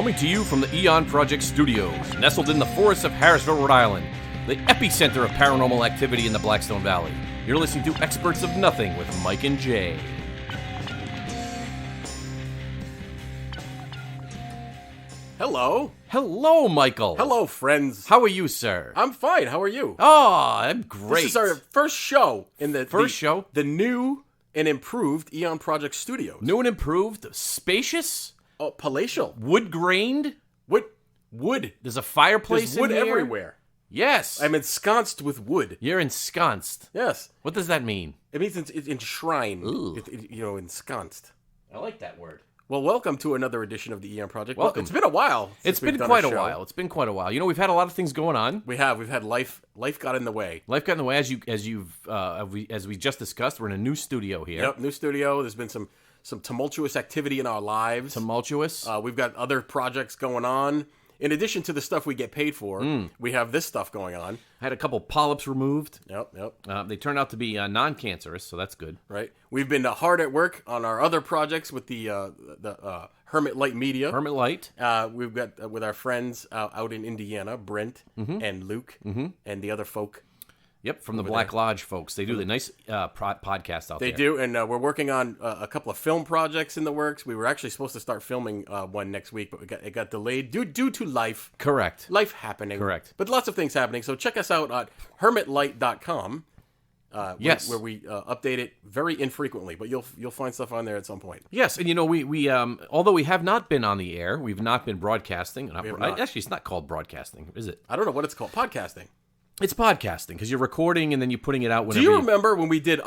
Coming to you from the Eon Project studios, nestled in the forests of Harrisville, Rhode Island, the epicenter of paranormal activity in the Blackstone Valley. You're listening to Experts of Nothing with Mike and Jay. Hello. Hello, Michael. Hello, friends. How are you, sir? I'm fine. How are you? Oh, I'm great. This is our first show in the new and improved Eon Project studios. New and improved, spacious, Oh, palatial. wood-grained. Wood. There's a fireplace There's wood in here. everywhere. Yes. I'm ensconced with wood. You're ensconced. Yes. What does that mean? It means it's enshrined. Ooh. Ensconced. I like that word. Well, welcome to another edition of the Eon Project. Welcome. Well, it's been a while. It's been quite a while. It's been quite a while. You know, we've had a lot of things going on. We have. We've had life. Life got in the way. Life got in the way, as we just discussed. We're in a new studio here. Yep. New studio. There's been some tumultuous activity in our lives. Tumultuous. We've got other projects going on. In addition to the stuff we get paid for, we have this stuff going on. I had a couple polyps removed. Yep. They turned out to be non-cancerous, so that's good. Right. We've been hard at work on our other projects with the Hermit Light Media. Hermit Light. We've got with our friends out in Indiana, Brent and Luke and the other folk. Yep, from the Black Lodge folks. They do the nice podcast out there. They do, and we're working on a couple of film projects in the works. We were actually supposed to start filming one next week, but it got delayed due to life. Correct. Life happening. Correct. But lots of things happening. So check us out at hermitlight.com. Yes. Where we update it very infrequently, but you'll find stuff on there at some point. Yes, and you know, we although we have not been on the air, we've not been broadcasting. Actually, it's not called broadcasting, is it? I don't know what it's called. Podcasting. It's podcasting because you're recording and then you're putting it out whenever. Do you remember when we did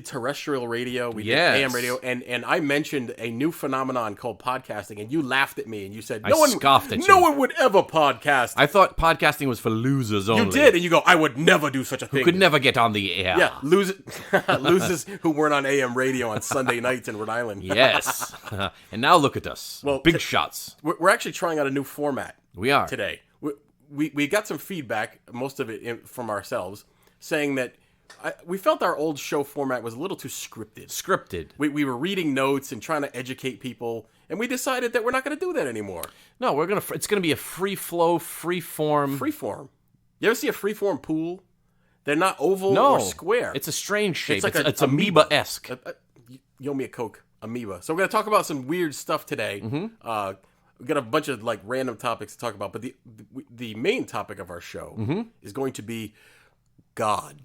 terrestrial radio, we did AM radio, and I mentioned a new phenomenon called podcasting, and you laughed at me and you said, scoffed at you. No one would ever podcast. I thought podcasting was for losers only. You did, and you go, I would never do such a thing. Who could never get on the air. Yeah, losers who weren't on AM radio on Sunday nights in Rhode Island. Yes. And now look at us. Well, big shots. We're actually trying out a new format. We are. Today. We got some feedback, most of it from ourselves, saying that we felt our old show format was a little too scripted. We were reading notes and trying to educate people, and we decided that we're not going to do that anymore. No, it's going to be a free flow, free form. Freeform. You ever see a freeform pool? They're not oval or square. It's a strange shape. It's like it's amoeba-esque. You owe me a Coke. Amoeba. So we're going to talk about some weird stuff today. We've got a bunch of random topics to talk about, but the main topic of our show is going to be God.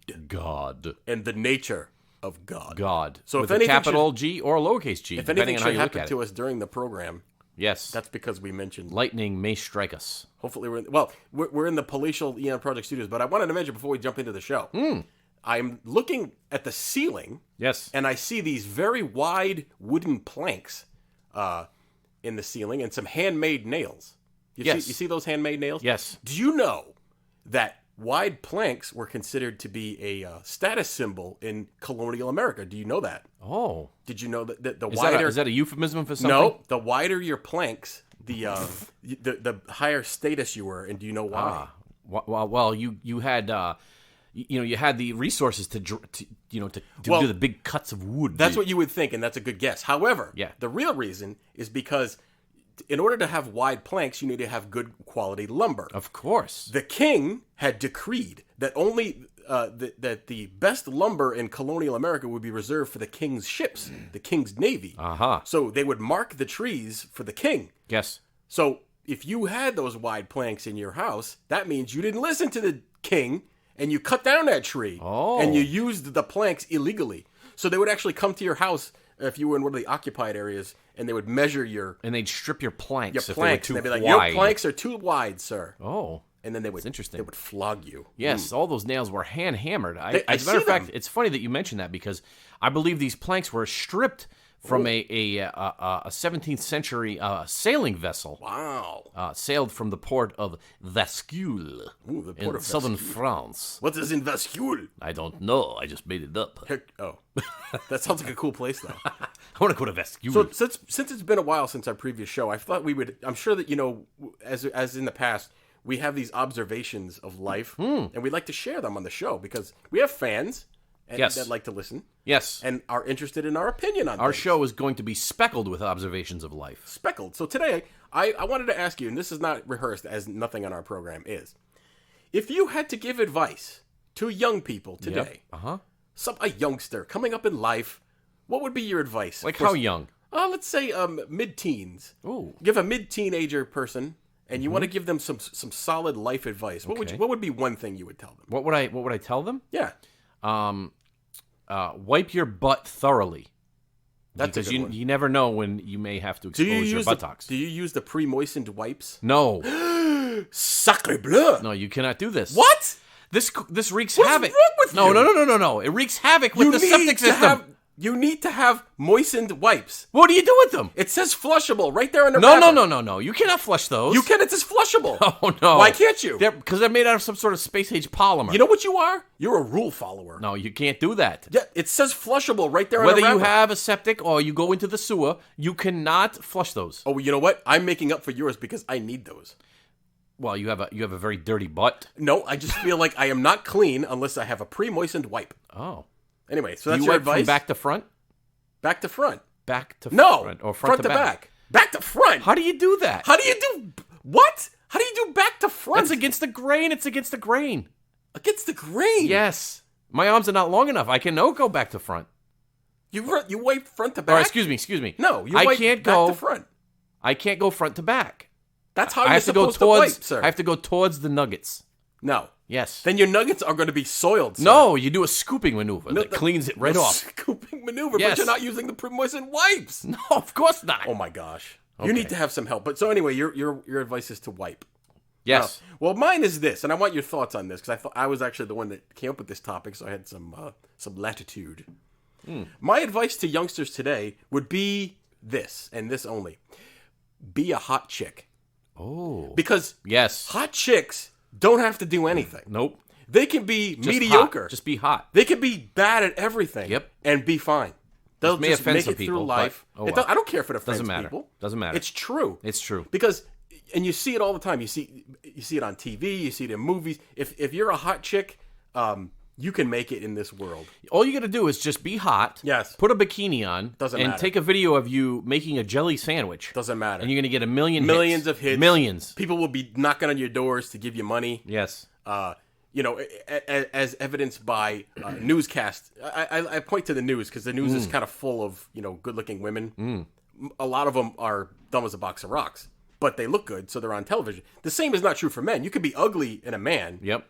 And the nature of God. So with a capital G or a lowercase g, if depending anything on how should you look happen at to it. us during the program, Yes. that's because we mentioned Lightning may strike us. Hopefully we're in the palatial Eon Project studios, but I wanted to mention before we jump into the show. I'm looking at the ceiling. Yes. And I see these very wide wooden planks in the ceiling and some handmade nails. You see those handmade nails? Yes. Do you know that wide planks were considered to be a status symbol in colonial America? Do you know that? Oh. Did you know that the Is wider... Is that a euphemism for something? No. The wider your planks, the higher status you were, and do you know why? Well, you had... you had the resources to do the big cuts of wood. That's what you would think, and that's a good guess. However, the real reason is because in order to have wide planks, you need to have good quality lumber. Of course. The king had decreed that only that the best lumber in colonial America would be reserved for the king's ships, the king's navy. So they would mark the trees for the king. Yes. So if you had those wide planks in your house, that means you didn't listen to the king, and you cut down that tree, and you used the planks illegally. So they would actually come to your house if you were in one of the occupied areas, and they would measure and they'd strip your planks if they were too wide. They'd be like, your planks are too wide, sir. Oh. And then they would, That's interesting. They would flog you. Yes, all those nails were hand-hammered. As a matter of fact, it's funny that you mentioned that because I believe these planks were stripped from a 17th century sailing vessel. Wow. Sailed from the port of Vascule in southern France. What is in Vascule? I don't know. I just made it up. That sounds like a cool place, though. I want to go to Vascule. So since it's been a while since our previous show, I thought we would. I'm sure that as in the past, we have these observations of life, and we'd like to share them on the show because we have fans. and Yes. that like to listen. Yes. And are interested in our opinion on Our things. show is going to be speckled with observations of life. Speckled. So today, I wanted to ask you, and this is not rehearsed as nothing on our program is, if you had to give advice to young people today, a youngster coming up in life, what would be your advice? Like how young? Let's say mid-teens. Ooh. Give a mid-teenager person, and you want to give them some solid life advice. What would be one thing you would tell them? What would I tell them? Yeah. Wipe your butt thoroughly. That's because a good one. you never know when you may have to expose your buttocks. Do you use the pre-moistened wipes? No. Sacre bleu! No, you cannot do this. What? This wreaks What's havoc. wrong with you? No. It wreaks havoc with the septic system. You need to have moistened wipes. What do you do with them? It says flushable right there on the No. wrapper. You cannot flush those. You can. It says flushable. Oh, no. Why can't you? Because they're made out of some sort of space-age polymer. You know what you are? You're a rule follower. No, you can't do that. Yeah, it says flushable right there on the Whether wrapper. you have a septic or you go into the sewer, you cannot flush those. Oh, you know what? I'm making up for yours because I need those. Well, you have a very dirty butt. No, I just feel like I am not clean unless I have a pre-moistened wipe. Oh. Anyway, so Do that's you your wipe advice? from back to front? Back to front. Back to No, front. Or front to back. Back to front. How do you do that? How do you do what? How do you do back to front? That's against the grain. It's against the grain. Against the grain. Yes. My arms are not long enough. I can go back to front. You wipe front to back. Or excuse me. No, you I wipe can't back go to front. I can't go front to back. That's how I you're have to go supposed towards. to wipe, sir. I have to go towards the nuggets. No. Yes. Then your nuggets are going to be soiled, sir. No, you do a scooping maneuver that cleans it right off. Scooping maneuver, Yes. but you're not using the pre-moistened wipes. No, of course not. Oh my gosh. Okay. You need to have some help. But so anyway, your advice is to wipe. Yes. Well, mine is this, and I want your thoughts on this because I thought I was actually the one that came up with this topic, so I had some latitude. My advice to youngsters today would be this, and this only: be a hot chick. Oh. Because Yes. hot chicks don't have to do anything. Nope. They can be Just mediocre. hot. Just be hot. They can be bad at everything. Yep. And be fine. They'll may just offend make some it through people, life. but, oh well. I don't care if it offends Doesn't matter. people. Doesn't matter. It's true. It's true. Because, and you see it all the time. You see it on TV. You see it in movies. If you're a hot chick, you can make it in this world. All you got to do is just be hot. Yes. Put a bikini on. Doesn't and matter. take a video of you making a jelly sandwich. Doesn't matter. And you're going to get a million Millions hits. of hits. Millions. People will be knocking on your doors to give you money. Yes. As evidenced by newscasts. I point to the news because the news is kind of full of, good-looking women. A lot of them are dumb as a box of rocks, but they look good, so they're on television. The same is not true for men. You could be ugly in a man Yep.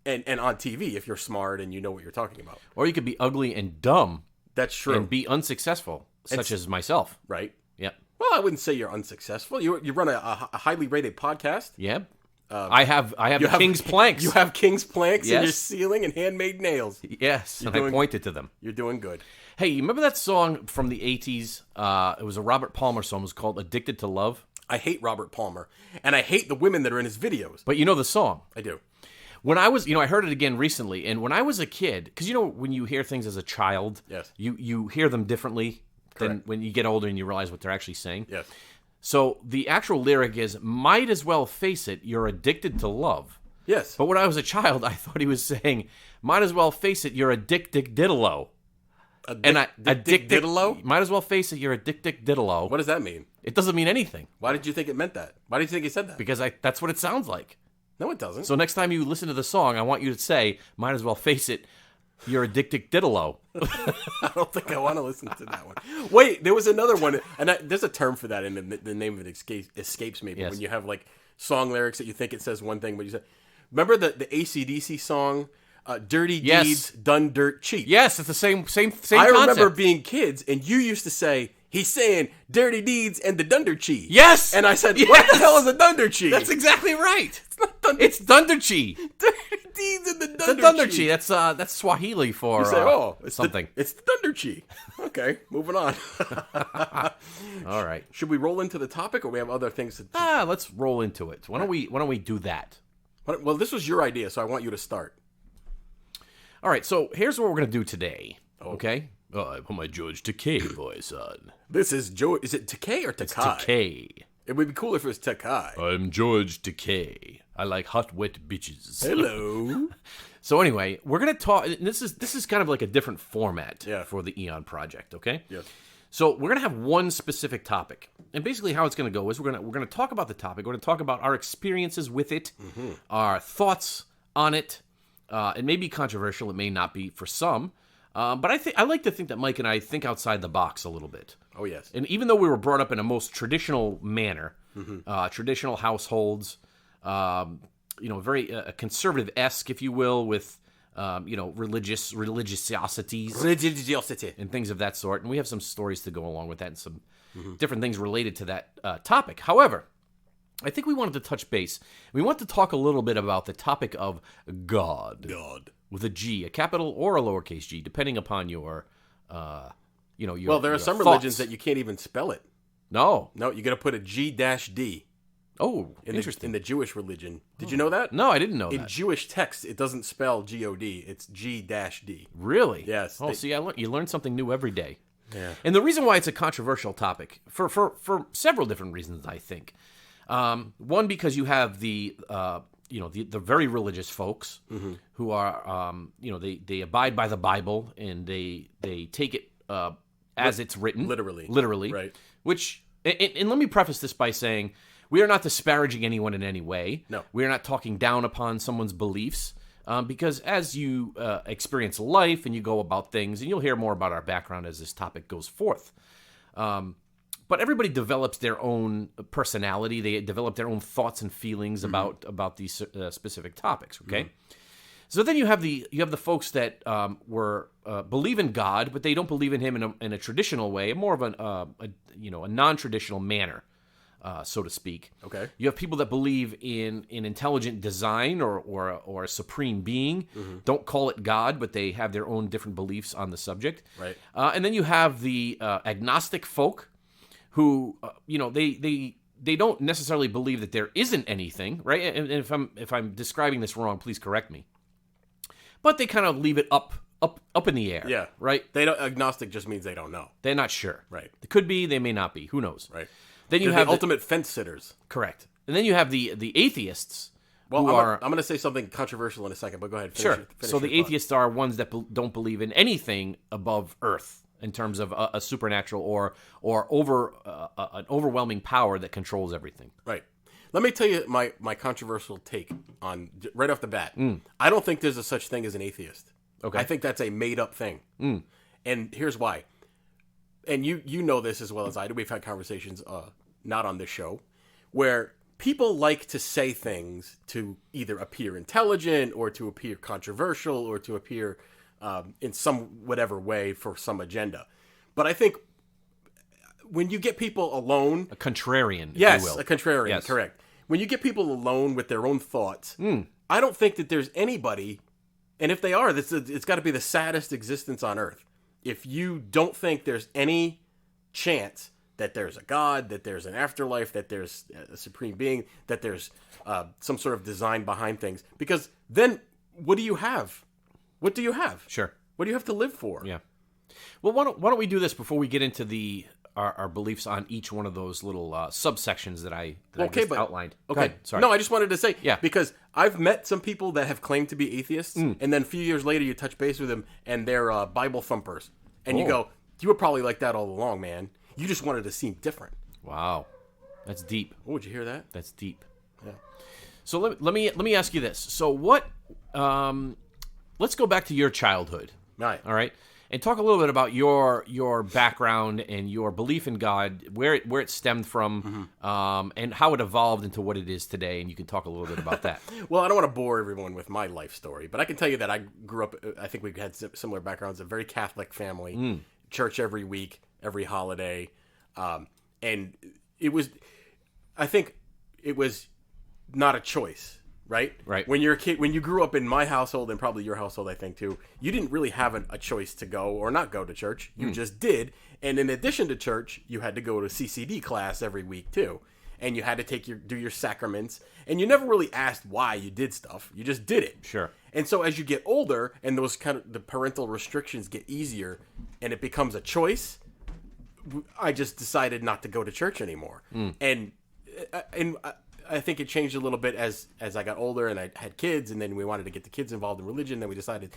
and on TV if you're smart and you know what you're talking about. Or you could be ugly and dumb That's true, and be unsuccessful, such as myself. right? Yep. Well, I wouldn't say you're unsuccessful. You run a highly rated podcast. Yep. I have King's planks. You have King's planks in Yes. your ceiling and handmade nails. Yes, and I pointed to them. You're doing good. Hey, you remember that song from the 80s? It was a Robert Palmer song. It was called Addicted to Love. I hate Robert Palmer, and I hate the women that are in his videos. But you know the song. I do. When I was, I heard it again recently, and when I was a kid, because when you hear things as a child, Yes. you hear them differently than Correct. when you get older and you realize what they're actually saying. Yes. So the actual lyric is, might as well face it, you're addicted to love. Yes. But when I was a child, I thought he was saying, might as well face it, you're addicted diddalo. Diddalo? Might as well face it, you're addicted diddalo. What does that mean? It doesn't mean anything, Why did you think it meant that? Why did you think he said that? because that's what it sounds like. No, it doesn't. So next time you listen to the song, I want you to say, might as well face it, you're addicted diddalo. I don't think I want to listen to that one. Wait, there was another one, and there's a term for that, and the name of it escapes me. But Yes. when you have like song lyrics that you think it says one thing, but you say, remember the AC/DC song, "Dirty Yes. Deeds Done Dirt Cheap"? Yes, it's the same I concept. remember being kids, and you used to say, "He's saying dirty deeds and the Dunderchee." Yes! and I said, Yes! "What the hell is a Dunderchee?" That's exactly right. It's not Dunder- It's Dunderchee. dirty deeds and the The Dunderchee. Dunderchee. That's Swahili for You say, it's something. it's the Dunderchee. Okay, moving on. All right. Should we roll into the topic, or we have other things to? Let's roll into it. Why don't we do that? Well, this was your idea, so I want you to start. All right. So here's what we're gonna do today. Okay. I'm my George Takei voice on. This is Joe. Is it Takei or Takai? Takei. It would be cooler if it was Takai. I'm George Takei. I like hot, wet bitches. Hello. So anyway, we're going to talk... This is kind of like a different format for the Eon Project, okay? Yes. So we're going to have one specific topic. And basically how it's going to go is we're going to talk about the topic. We're going to talk about our experiences with it, our thoughts on it. It may be controversial. It may not be for some. But I like to think that Mike and I think outside the box a little bit. Oh, yes. And even though we were brought up in a most traditional manner, traditional households, very conservative-esque, if you will, with, religiosities. Religiosity. And things of that sort. And we have some stories to go along with that and some different things related to that topic. However, I think we wanted to touch base. We want to talk a little bit about the topic of God. God. With a G, a capital or a lowercase g, depending upon your, Well, there are some thoughts. religions that you can't even spell it. No, you got to put a G-D. Oh, interesting. In the Jewish religion. Did you know that? No, I didn't know that. In Jewish text, it doesn't spell G-O-D. It's G-D. Really? Yes. Oh, see, you learn something new every day. Yeah. And the reason why it's a controversial topic, for several different reasons, I think. One, because you have the very religious folks who are, they abide by the Bible and they take it as it's written. Literally. Right. Which, and let me preface this by saying, we are not disparaging anyone in any way. No. We are not talking down upon someone's beliefs. Because as you experience life and you go about things, and you'll hear more about our background as this topic goes forth. But everybody develops their own personality. They develop their own thoughts and feelings about these specific topics. Okay, so then you have the folks that believe in God, but they don't believe in Him in a traditional way, more of a non-traditional manner, so to speak. Okay, you have people that believe in intelligent design or a supreme being. Don't call it God, but they have their own different beliefs on the subject. Right, and then you have the agnostic folk, who they don't necessarily believe that there isn't anything, right? And if I'm describing this wrong, please correct me. But they kind of leave it up in the air. Yeah. Right? Agnostic just means they don't know. They're not sure. Right. It could be, they may not be. Who knows? Right. Then you They're have the ultimate fence sitters. Correct. And then you have the atheists. Well, I'm going to say something controversial in a second, but go ahead. Finish So the your atheists are ones that don't believe in anything above Earth, in terms of a supernatural or an overwhelming power that controls everything. Right. Let me tell you my controversial take on right off the bat. I don't think there's a such thing as an atheist. Okay. I think that's a made up thing. And here's why. And you know this as well as I do. We've had conversations, not on this show, where people like to say things to either appear intelligent or to appear controversial or to appear in some whatever way for some agenda. But I think when you get people alone... A contrarian, if yes, you will. A contrarian, yes. Correct. When you get people alone with their own thoughts, I don't think that there's anybody, and if they are, it's got to be the saddest existence on earth. If you don't think there's any chance that there's a God, that there's an afterlife, that there's a supreme being, that there's some sort of design behind things, because then what do you have? What do you have? Sure. What do you have to live for? Yeah. Well, why don't we do this before we get into our beliefs on each one of those little subsections that I just outlined? Okay. Go ahead. Sorry. No, I just wanted to say, Yeah. because I've met some people that have claimed to be atheists, and then a few years later you touch base with them, and they're Bible thumpers. And you go, you were probably like that all along, man. You just wanted to seem different. Wow. That's deep. Oh, would you hear that? That's deep. Yeah. So let me ask you this. So what... let's go back to your childhood. Right. All right. And talk a little bit about your background and your belief in God, where it stemmed from, and how it evolved into what it is today. And you can talk a little bit about that. Well, I don't want to bore everyone with my life story, but I can tell you that I grew up, I think we had similar backgrounds, a very Catholic family, church every week, every holiday. And it was, I think it was not a choice. Right? Right. When you're a kid, when you grew up in my household and probably your household, I think too, you didn't really have a choice to go or not go to church. You just did. And in addition to church, you had to go to CCD class every week too. And you had to do your sacraments. And you never really asked why you did stuff. You just did it. Sure. And so as you get older and those kind of the parental restrictions get easier and it becomes a choice, I just decided not to go to church anymore. And I think it changed a little bit as I got older and I had kids, and then we wanted to get the kids involved in religion. Then we decided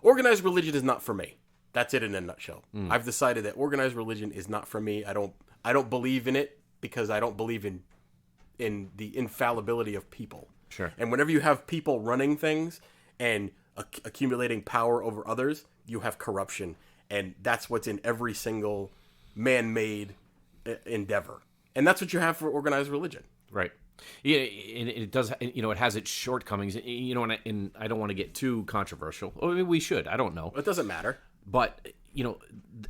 organized religion is not for me. That's it in a nutshell. I've decided that organized religion is not for me. I don't believe in it because I don't believe in the infallibility of people. Sure. And whenever you have people running things and accumulating power over others, you have corruption, and that's what's in every single man-made endeavor. And that's what you have for organized religion. Right. Yeah, and it does. You know, it has its shortcomings. You know, and I don't want to get too controversial. Or maybe we should. I don't know. It doesn't matter. But you know,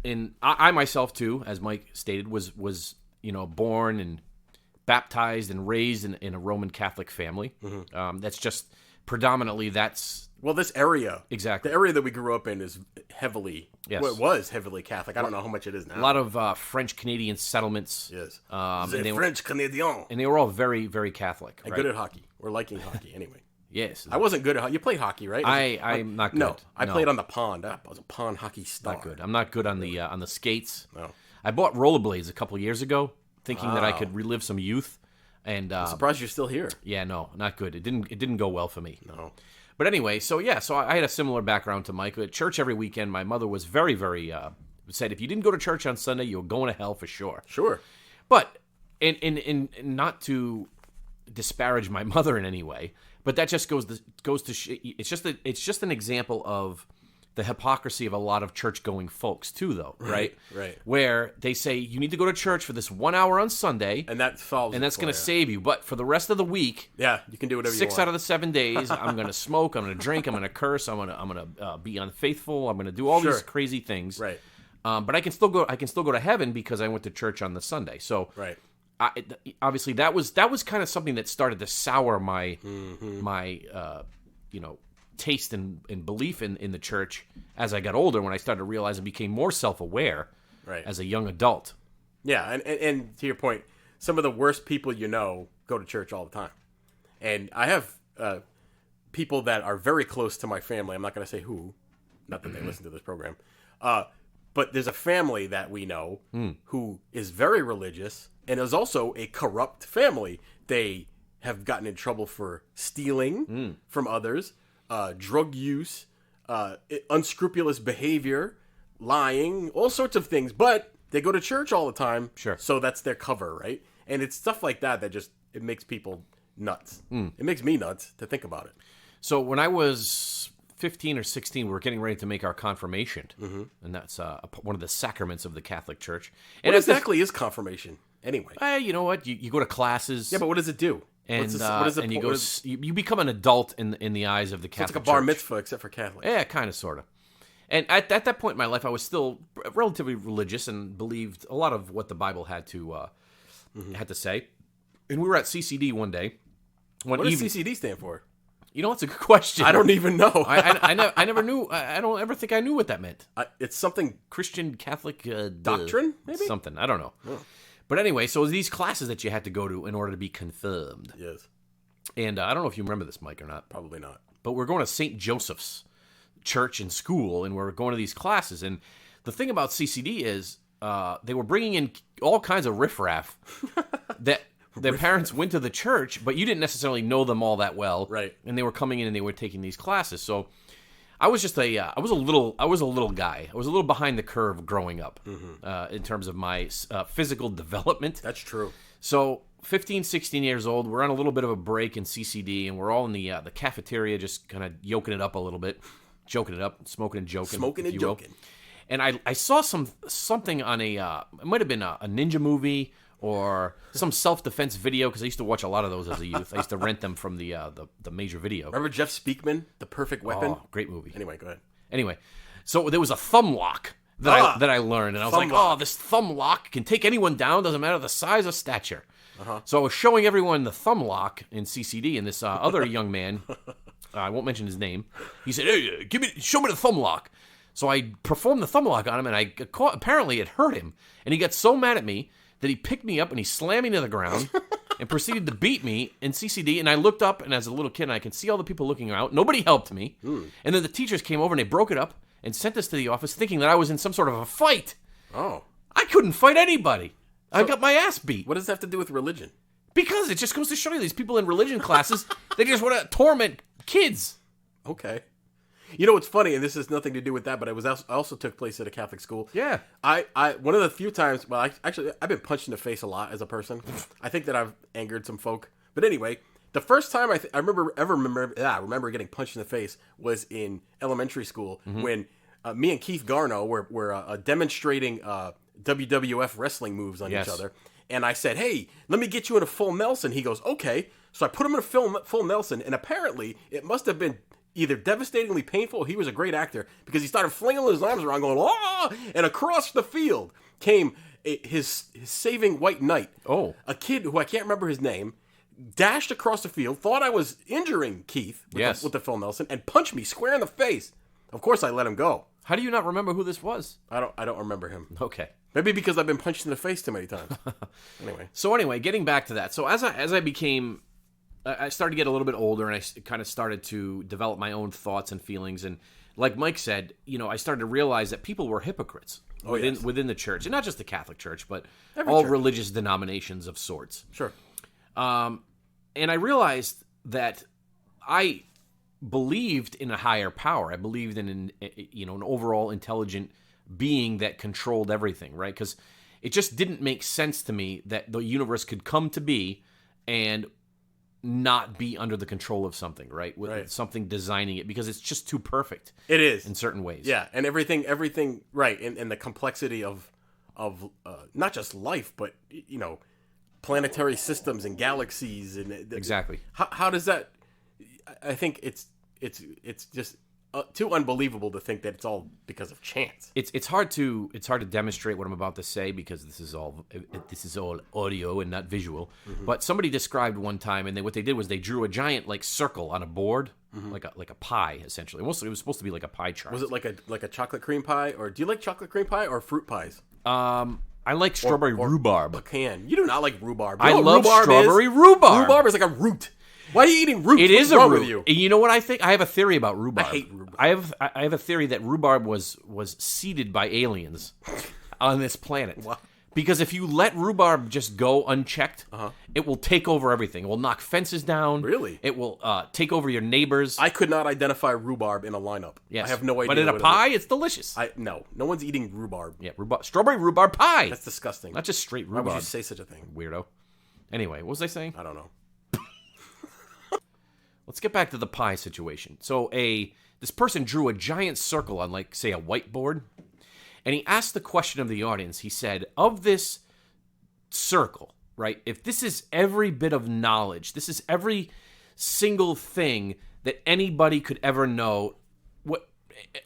and I myself too, as Mike stated, was born and baptized and raised in a Roman Catholic family. That's just predominantly Well, this area, exactly, the area that we grew up in is heavily. Yes. Well, it was heavily Catholic. I don't know how much it is now. A lot of French Canadian settlements. Yes. French Canadian. And they were all very, very Catholic. And right? good at hockey. We're liking hockey anyway. Yes. I wasn't good at hockey. You played hockey, right? I'm not good. No, I played on the pond. I was a pond hockey star. Not good. I'm not good on the skates. No. I bought rollerblades a couple years ago, thinking that I could relive some youth. And I'm surprised you're still here. Yeah, no, not good. It didn't go well for me. No. But anyway, so I had a similar background to Mike. At church every weekend, my mother was very, very said if you didn't go to church on Sunday, you were going to hell for sure. Sure. But and not to disparage my mother in any way, but that just goes to it's just an example of the hypocrisy of a lot of church-going folks too, though, right? Right. Where they say you need to go to church for this 1 hour on Sunday, and that solves and that's going to save you. But for the rest of the week, yeah, you can do whatever you want. 6 out of the 7 days, I'm going to smoke, I'm going to drink, I'm going to curse, I'm going to be unfaithful, I'm going to do all these crazy things. Right. But I can still go to heaven because I went to church on the Sunday. So right. Obviously that was kind of something that started to sour my taste and belief in the church as I got older, when I started to realize and became more self-aware as a young adult. Yeah, and to your point, some of the worst people go to church all the time. And I have people that are very close to my family. I'm not going to say who, not that they listen to this program. But there's a family that we know who is very religious and is also a corrupt family. They have gotten in trouble for stealing from others, drug use, unscrupulous behavior, lying, all sorts of things. But they go to church all the time, so that's their cover, right? And it's stuff like that just it makes people nuts. It makes me nuts to think about it. So when I was 15 or 16, we were getting ready to make our confirmation, and that's one of the sacraments of the Catholic Church. And what exactly is confirmation, anyway? You know what? You go to classes. Yeah, but what does it do? And you become an adult in the eyes of the Catholic Church. It's like a bar mitzvah, except for Catholic. Yeah, kind of, sort of. And at that point in my life, I was still relatively religious and believed a lot of what the Bible had to say. And we were at CCD one day. What does CCD stand for? You know, it's a good question. I don't even know. I never knew. I don't ever think I knew what that meant. It's something Christian Catholic doctrine, maybe something. I don't know. Oh. But anyway, so these classes that you had to go to in order to be confirmed. Yes. And I don't know if you remember this, Mike, or not. Probably not. But we're going to St. Joseph's Church and school, and we're going to these classes. And the thing about CCD is they were bringing in all kinds of riffraff that their parents went to the church, but you didn't necessarily know them all that well. Right. And they were coming in and they were taking these classes. So I was just I was a little guy. I was a little behind the curve growing up in terms of my physical development. That's true. So 15, 16 years old, we're on a little bit of a break in CCD, and we're all in the cafeteria just kind of yoking it up a little bit, joking it up, smoking and joking. Smoking and joking. And I saw something on it might have been a ninja movie or some self-defense video, because I used to watch a lot of those as a youth. I used to rent them from the major video. Remember Jeff Speakman, The Perfect Weapon? Oh, great movie. Anyway, go ahead. Anyway, so there was a thumb lock that I learned, and I was like, oh, this thumb lock can take anyone down, doesn't matter the size or stature. So I was showing everyone the thumb lock in CCD, and this other young man, I won't mention his name, he said, hey, show me the thumb lock. So I performed the thumb lock on him, and apparently it hurt him, and he got so mad at me that he picked me up and he slammed me to the ground and proceeded to beat me in CCD. And I looked up, and as a little kid, and I could see all the people looking out. Nobody helped me. And then the teachers came over and they broke it up and sent us to the office thinking that I was in some sort of a fight. Oh. I couldn't fight anybody. I got my ass beat. What does that have to do with religion? Because it just goes to show you these people in religion classes, they just want to torment kids. Okay. You know what's funny, and this has nothing to do with that, but I also took place at a Catholic school. Yeah. I one of the few times, well, I've been punched in the face a lot as a person. I think that I've angered some folk. But anyway, the first time I remember getting punched in the face was in elementary school when me and Keith Garno were demonstrating WWF wrestling moves on each other. And I said, hey, let me get you in a full Nelson. He goes, okay. So I put him in a full Nelson, and apparently it must have been either devastatingly painful, he was a great actor, because he started flinging his arms around going, ah! And across the field came his saving white knight. Oh. A kid who I can't remember his name, dashed across the field, thought I was injuring Keith with the full Nelson, and punched me square in the face. Of course I let him go. How do you not remember who this was? I don't remember him. Okay. Maybe because I've been punched in the face too many times. Anyway, getting back to that. So as I became, I started to get a little bit older, and I kind of started to develop my own thoughts and feelings. And like Mike said, I started to realize that people were hypocrites within the church, and not just the Catholic Church, but all religious denominations of sorts. Sure. And I realized that I believed in a higher power. I believed in an overall intelligent being that controlled everything, right? Because it just didn't make sense to me that the universe could come to be and not be under the control of something, right? With something designing it, because it's just too perfect. It is in certain ways. Yeah, and everything, right? And the complexity of not just life, but planetary systems and galaxies and exactly. How does that? I think it's just too unbelievable to think that it's all because of chance. It's hard to demonstrate what I'm about to say, because this is all audio and not visual. Mm-hmm. But somebody described one time, and what they did was they drew a giant circle on a board, like a pie essentially. It was supposed to be like a pie chart. Was it like a chocolate cream pie, or do you like chocolate cream pie or fruit pies? I like strawberry rhubarb. Pecan. You do not like rhubarb. I love strawberry rhubarb. Rhubarb is like a root. Why are you eating roots? It is What's wrong a root. with you? You know what I think? I have a theory about rhubarb. I hate rhubarb. I have a theory that rhubarb was seeded by aliens on this planet. What? Because if you let rhubarb just go unchecked, it will take over everything. It will knock fences down. Really? It will take over your neighbors. I could not identify rhubarb in a lineup. Yes. I have no idea. But in a pie, it's delicious. No one's eating rhubarb. Yeah, strawberry rhubarb pie. That's disgusting. Not just straight rhubarb. Why would you say such a thing? Weirdo. Anyway, what was I saying? I don't know. Let's get back to the pie situation. So this person drew a giant circle on, say, a whiteboard, and he asked the question of the audience. He said, of this circle, right, if this is every bit of knowledge, this is every single thing that anybody could ever know what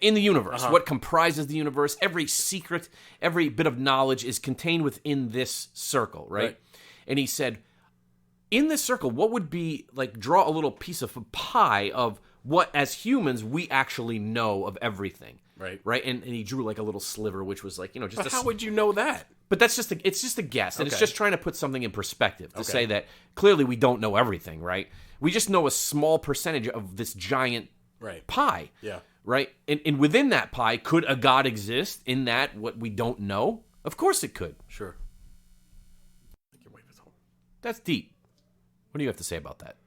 in the universe, what comprises the universe, every secret, every bit of knowledge is contained within this circle, right? And he said, in this circle, what would be, draw a little piece of a pie of what, as humans, we actually know of everything. Right? And he drew, a little sliver, which was, just but how would you know that? But that's it's just a guess, and it's just trying to put something in perspective, to say that clearly we don't know everything, right? We just know a small percentage of this giant pie. Yeah. Right? And within that pie, could a God exist in that what we don't know? Of course it could. Sure. I think your wife is home. That's deep. What do you have to say about that?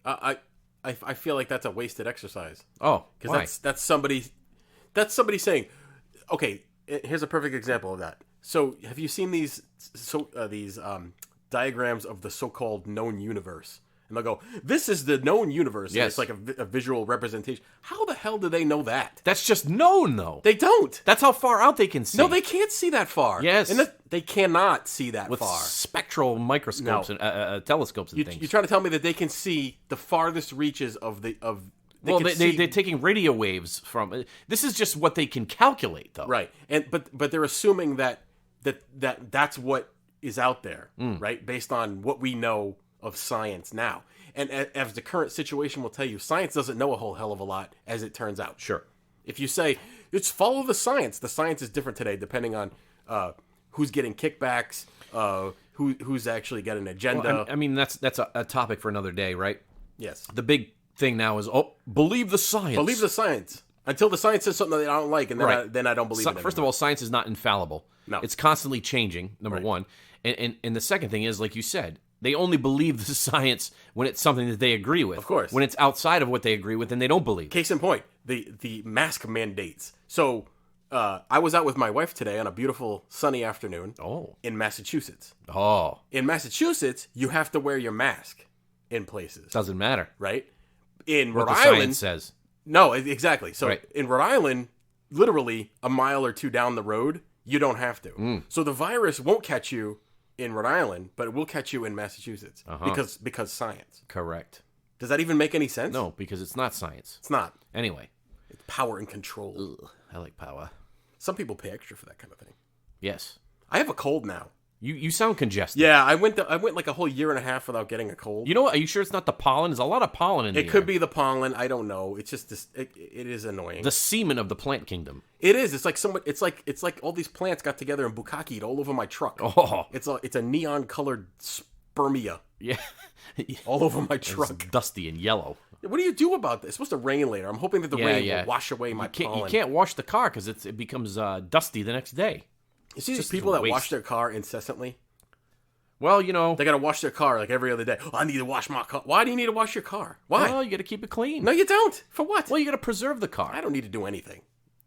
I feel like that's a wasted exercise. Oh, because that's somebody saying, okay, here's a perfect example of that. So have you seen these diagrams of the so-called known universe? And they'll go, this is the known universe. Yes. And it's like a visual representation. How the hell do they know that? That's just known, though. They don't. That's how far out they can see. No, they can't see that far. Yes. And they cannot see that with far. Spectral microscopes and telescopes and things. You're trying to tell me that they can see the farthest reaches of the... They're taking radio waves from... This is just what they can calculate, though. Right. But they're assuming that's what is out there, right? Based on what we know of science now. And as the current situation will tell you, science doesn't know a whole hell of a lot, as it turns out. Sure. If you say, it's follow the science is different today, depending on who's getting kickbacks, who's actually got an agenda. Well, that's a topic for another day, right? Yes. The big thing now is, believe the science. Believe the science. Until the science says something that I don't like, and then I don't believe it anymore. First of all, science is not infallible. No. It's constantly changing, number one. And the second thing is, like you said, They only believe the science when it's something that they agree with. Of course. When it's outside of what they agree with, then they don't believe. Case in point, the mask mandates. So I was out with my wife today on a beautiful sunny afternoon in Massachusetts. Oh. In Massachusetts, you have to wear your mask in places. Doesn't matter. Right? In What Rhode the Island... science says. No, exactly. So Right. in Rhode Island, literally a mile or two down the road, you don't have to. So the virus won't catch you in Rhode Island, but it will catch you in Massachusetts because science. Correct. Does that even make any sense? No, because it's not science. It's not. Anyway. It's power and control. Ugh, I like power. Some people pay extra for that kind of thing. Yes. I have a cold now. You sound congested. Yeah, I went like a whole year and a half without getting a cold. You know what? Are you sure it's not the pollen? There's a lot of pollen in the It could be the pollen. I don't know. It's just this. It is annoying. the semen of the plant kingdom. It is. It's like someone. It's like all these plants got together and bukkakied all over my truck. Oh. It's a neon colored spermia Yeah. all over my truck. It's dusty and yellow. What do you do about this? It's supposed to rain later. I'm hoping that the rain will wash away my pollen. You can't wash the car because it becomes dusty the next day. You see these just people a that waste. wash their car incessantly? Well, you know. They got to wash their car like every other day. Oh, I need to wash my car. Why do you need to wash your car? Why? Well, you got to keep it clean. No, you don't. For what? Well, you got to preserve the car. I don't need to do anything.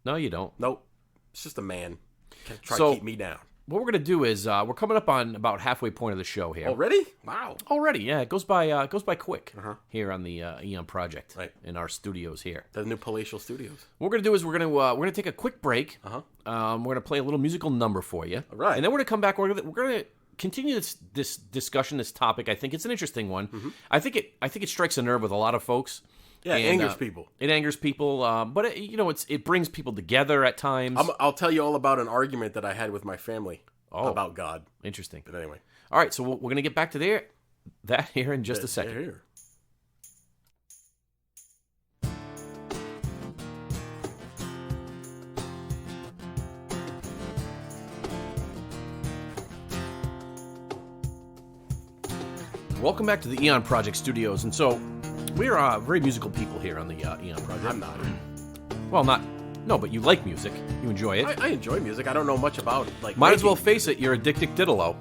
No, you don't. Nope. It's just a man trying So- to keep me down. What we're going to do is we're coming up on about halfway point of the show here. Already? Wow. Already, yeah. It goes by quick here on the Eon Project Right. in our studios here. The new Palatial Studios. What we're going to do is we're going to take a quick break. We're going to play a little musical number for you. All right. And then we're going to come back. We're going to continue this discussion, this topic. I think it's an interesting one. I think it strikes a nerve with a lot of folks. Yeah, it And, angers people. It angers people, but it brings people together at times. I'll tell you all about an argument that I had with my family about God. Interesting. But anyway. All right, so we're going to get back to that here in just a second. Here. Welcome back to the Eon Project Studios, and so we're very musical people here on the Eon Project. I'm not. Well, no, but you like music. You enjoy it. I enjoy music. I don't know much about it. Might as well face it, you're a Dick Diddalo.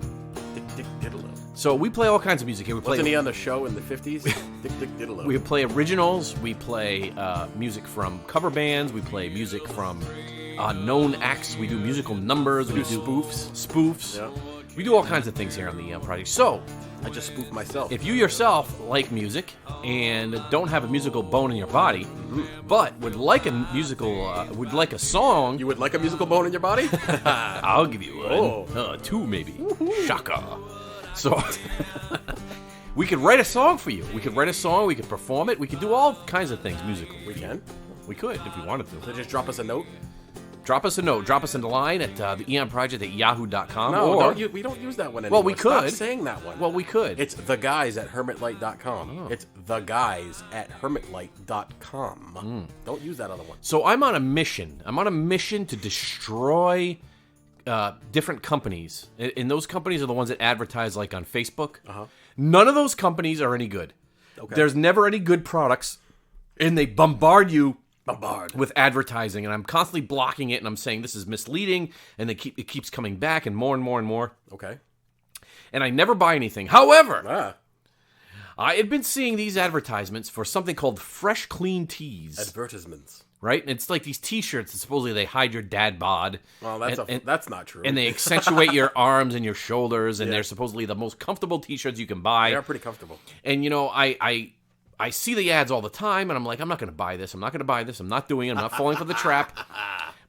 Dick Diddalo. So we play all kinds of music here. Wasn't he on the show in the 50s? Dick Diddalo. We play originals. We play music from cover bands. We play music from known acts. We do musical numbers. We do spoofs. Yeah. We do all kinds of things here on the Eon Project. So I just spoofed myself. if you yourself like music and don't have a musical bone in your body, but would like a song, You would like a musical bone in your body? I'll give you one. Oh. Two maybe. Shaka. So we could write a song for you. We could write a song. We could perform it. We could do all kinds of things musical. We can. We could if we wanted to. So just drop us a note. Drop us a note. Drop us in the line at the Eon Project at yahoo.com. No, we don't use that one anymore. Well, we could. Stop saying that one. Well, we could. It's theguys@hermitlight.com. It's theguys@hermitlight.com. Don't use that other one. So I'm on a mission. I'm on a mission to destroy different companies. And those companies are the ones that advertise like on Facebook. None of those companies are any good. Okay. There's never any good products. And they bombard you Bombard. with advertising. And I'm constantly blocking it. And I'm saying this is misleading. And it keeps coming back and more and more and more. Okay. And I never buy anything. However, Ah. I had been seeing these advertisements for something called Fresh Clean Tees. Advertisements. Right? And it's like these T-shirts that supposedly they hide your dad bod. Well, that's not true. And they accentuate your arms and your shoulders, and they're supposedly the most comfortable T-shirts you can buy. They're pretty comfortable. And, you know, I see the ads all the time, and I'm like, I'm not going to buy this. I'm not going to buy this. I'm not doing it. I'm not falling for the trap.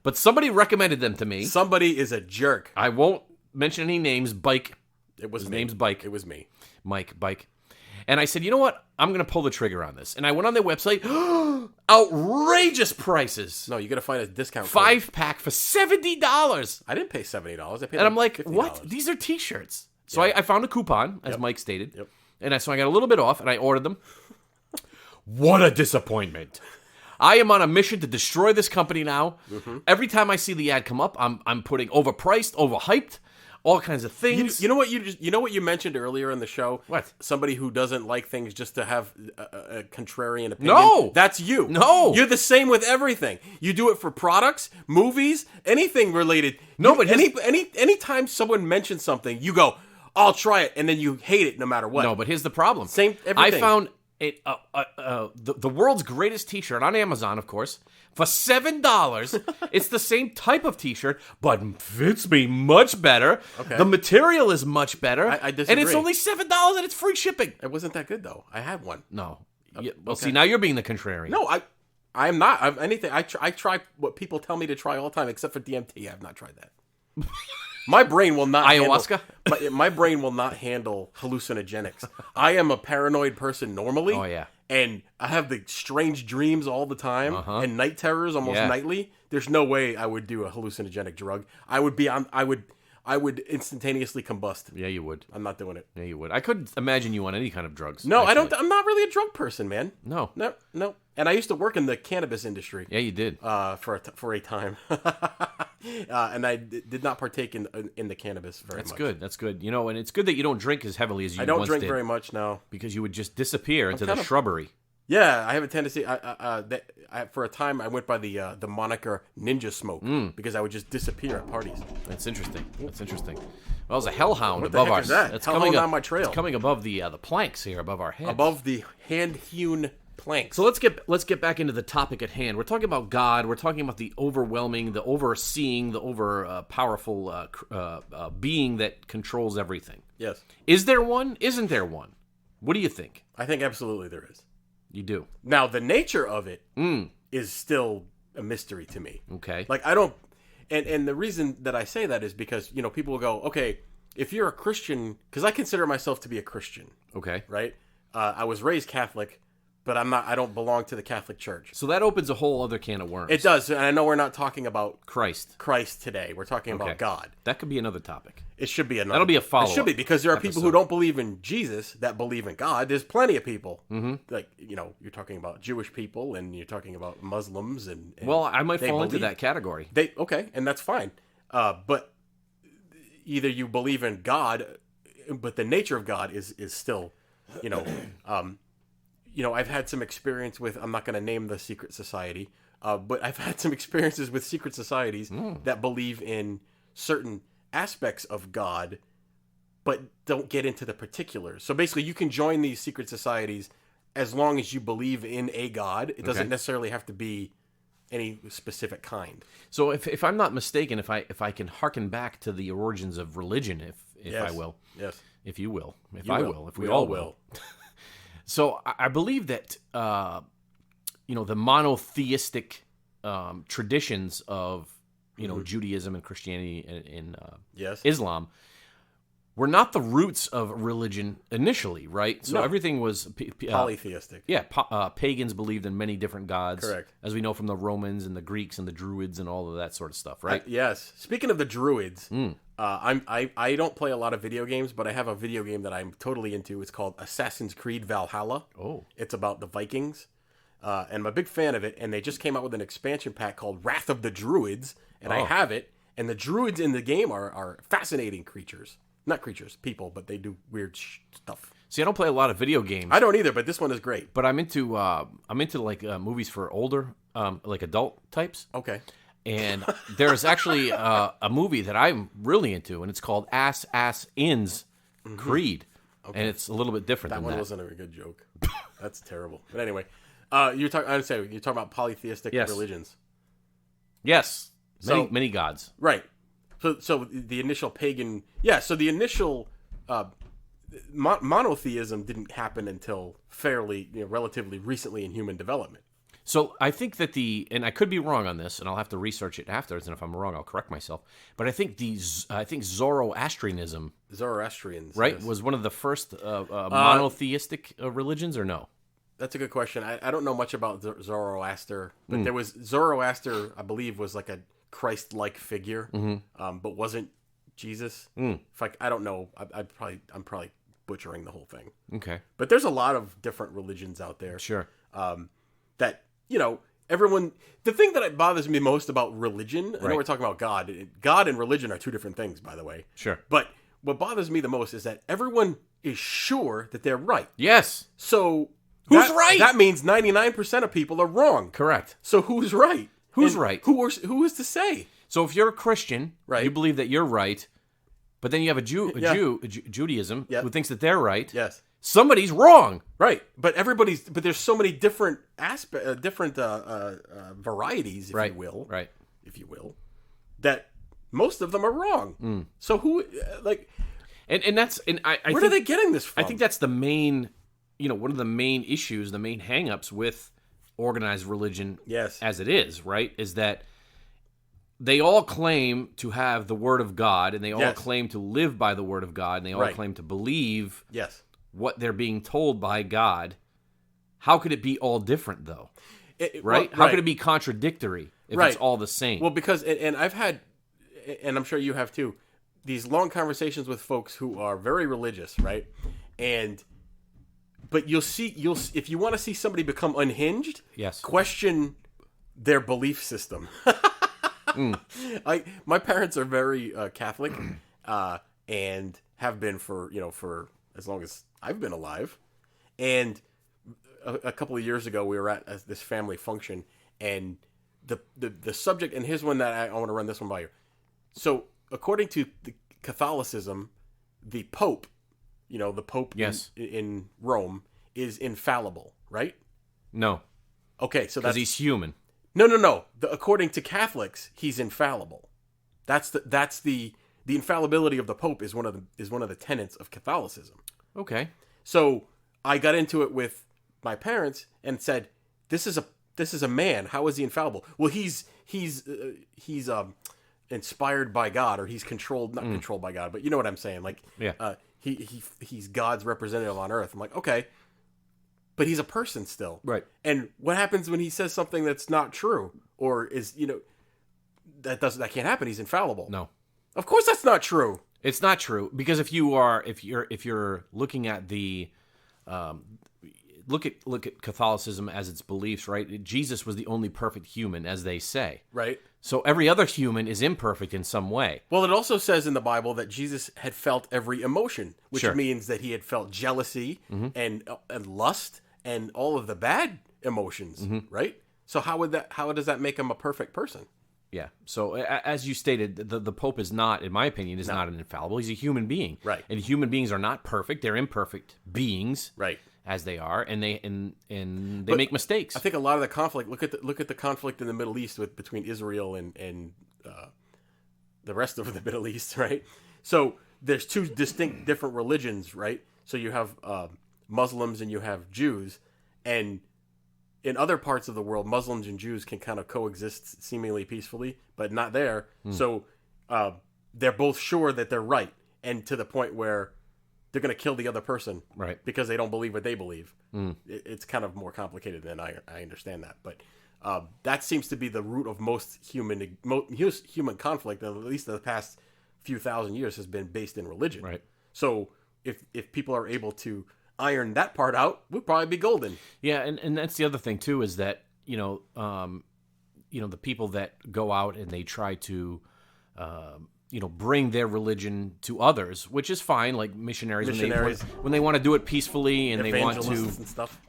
But somebody recommended them to me. Somebody is a jerk. I won't mention any names. Bike. It was His me. name's Bike. It was me. Mike, Bike. And I said, you know what? I'm going to pull the trigger on this. And I went on their website. Outrageous prices. No, you got to find a discount code. 5-pack for $70. I didn't pay $70. I paid And I'm like, $50. what? These are T-shirts. So I found a coupon, as Mike stated. Yep. And so I got a little bit off, and I ordered them. What a disappointment. I am on a mission to destroy this company now. Every time I see the ad come up, I'm putting overpriced, overhyped, all kinds of things. You know what you mentioned earlier in the show? What? Somebody who doesn't like things just to have a contrarian opinion. No! That's you. No! You're the same with everything. You do it for products, movies, anything related. No, but anytime someone mentions something, you go, I'll try it, and then you hate it no matter what. No, but here's the problem. Same everything. I found it the world's greatest T-shirt on Amazon, of course, for $7. It's the same type of T-shirt, but fits me much better. Okay. The material is much better. I disagree. And it's only $7 and it's free shipping. It wasn't that good though. I had one. No. Yeah, well, okay. see, now you're being the contrarian. No, I'm not. I try what people tell me to try all the time, except for DMT. I have not tried that. My brain will not ayahuasca. My brain will not handle hallucinogenics. I am a paranoid person normally. Oh yeah. And I have the strange dreams all the time and night terrors almost nightly. There's no way I would do a hallucinogenic drug. I would instantaneously combust. Yeah, you would. I'm not doing it. Yeah, you would. I couldn't imagine you on any kind of drugs. No, actually. I don't. I'm not really a drug person, man. No. No. And I used to work in the cannabis industry. Yeah, you did. For a time. And I did not partake in the cannabis very much. That's good. You know, and it's good that you don't drink as heavily as you once did. I don't drink did, very much now. because you would just disappear into the shrubbery. Yeah, I have a tendency. For a time, I went by the moniker Ninja Smoke because I would just disappear at parties. That's interesting. Well, there's a hellhound What the above heck our. is that? It's Hellhound coming on my trail. It's coming above the planks here above our heads. Above the hand-hewn planks. So let's get back into the topic at hand. We're talking about God. We're talking about the overwhelming, the overseeing, the powerful being that controls everything. Yes. Is there one? Isn't there one? What do you think? I think absolutely there is. You do. Now, the nature of it is still a mystery to me. Okay. Like, I don't... And the reason that I say that is because, people will go, okay, if you're a Christian... Because I consider myself to be a Christian. Okay. Right? I was raised Catholic, but I don't belong to the Catholic Church. So that opens a whole other can of worms. It does, and I know we're not talking about Christ today. We're talking about God. That could be another topic. It should be another. That'll be a follow-up. It should be, because there are people who don't believe in Jesus that believe in God. There's plenty of people. Mm-hmm. Like, you're talking about Jewish people, and you're talking about Muslims, and well, I might fall into that category. Okay, and that's fine. But either you believe in God, but the nature of God is still, I've had some experience with, I'm not going to name the secret society, but I've had some experiences with secret societies that believe in certain aspects of God, but don't get into the particulars. So basically, you can join these secret societies as long as you believe in a God. It doesn't necessarily have to be any specific kind. So if I'm not mistaken, if I can harken back to the origins of religion, if I will. Yes. If you will. If you I will. will. If we all will. So I believe that, the monotheistic traditions of, Judaism and Christianity and Islam were not the roots of religion initially, right? So everything was... polytheistic. Pagans believed in many different gods. Correct. As we know from the Romans and the Greeks and the Druids and all of that sort of stuff, right? Yes. Speaking of the Druids, I don't play a lot of video games, but I have a video game that I'm totally into. It's called Assassin's Creed Valhalla. Oh. It's about the Vikings. And I'm a big fan of it, and they just came out with an expansion pack called Wrath of the Druids, and I have it. And the Druids in the game are fascinating creatures. Not creatures, people, but they do weird stuff. See, I don't play a lot of video games. I don't either, but this one is great. But I'm into like movies for older, like adult types. Okay. And there's actually a movie that I'm really into, and it's called Assassin's Creed. Okay. And it's a little bit different than that. That one wasn't a good joke. That's terrible. But anyway, you're talking about polytheistic religions. Yes. Many gods. Right. So the initial pagan... Yeah, so the initial monotheism didn't happen until fairly, relatively recently in human development. So I think that and I could be wrong on this, and I'll have to research it afterwards, and if I'm wrong, I'll correct myself. But I think Zoroastrianism, Zoroastrians, right, yes, was one of the first monotheistic religions, or no? That's a good question. I don't know much about Zoroaster, but there was Zoroaster, I believe, was like a Christ-like figure, but wasn't Jesus. I don't know. I'm probably butchering the whole thing. Okay, but there's a lot of different religions out there. Sure. That everyone. The thing that bothers me most about religion. I know we're talking about God. God and religion are two different things, by the way. Sure. But what bothers me the most is that everyone is sure that they're right. Yes. So who's right? That means 99% of people are wrong. Correct. So who's right? Who's right? Who is to say? So if you're a Christian, right, you believe that you're right, But then you have a Judaism Yep. who thinks that they're right. Yes. Somebody's wrong. Right, but there's so many different varieties, if you will, that most of them are wrong. So who, and that's, and I where think, are they getting this from? I think that's the main, one of the main issues, the main hangups with organized religion, Yes. as it is, right, is that they all claim to have the Word of God, and they all Yes. claim to live by the Word of God, and they all Right. claim to believe Yes. what they're being told by God. How could it be all different, though? Right? Well, How could it be contradictory if Right. it's all the same? Well, because and I've had, and I'm sure you have too, these long conversations with folks who are very religious, right? But you'll if you want to see somebody become unhinged, Yes. question their belief system. My parents are very Catholic, and have been for as long as I've been alive. And a couple of years ago, we were at this family function, and the subject, and here's one that I want to run this one by you. So, according to the Catholicism, the Pope, the Pope Yes. in Rome is infallible, right? No, Okay, so because that's he's human. no. According to Catholics, he's infallible. That's the infallibility of the Pope is one of the tenets of Catholicism. Okay. So I got into it with my parents and said, "This is a man. How is he infallible?" Well, he's inspired by God, or he's controlled, not controlled by God, but you know what I'm saying. Like, Yeah. he's God's representative on earth. I'm like, okay, but he's a person still, Right. And what happens when he says something that's not true, or is that can't happen? He's infallible. No, Of course, that's not true. it's not true, because if you're looking at the look at Catholicism as its beliefs, right? Jesus was the only perfect human, as they say. Right. So every other human is imperfect in some way. Well, it also says in the Bible that Jesus had felt every emotion, which Sure. means that he had felt jealousy and lust and all of the bad emotions, right? So how does that make him a perfect person? Yeah. So as you stated, the Pope is not, in my opinion, not an infallible. He's a human being. Right. And human beings are not perfect. They're imperfect beings. Right. As they are, and they make mistakes. I think a lot of the conflict. Look at the conflict in the Middle East between Israel and the rest of the Middle East, right? So there's two distinct, different religions, right? So you have Muslims and you have Jews, and in other parts of the world, Muslims and Jews can kind of coexist seemingly peacefully, but not there. So they're both sure that they're right, and to the point where they're going to kill the other person, Right. Because they don't believe what they believe. It's kind of more complicated than I understand that, but that seems to be the root of most human conflict. At least in the past few thousand years, has been based in religion. Right. So if people are able to iron that part out, we'll probably be golden. Yeah, and that's the other thing too, is that the people that go out and they try to bring their religion to others, which is fine, like missionaries. When they want to do it peacefully and they want to and stuff.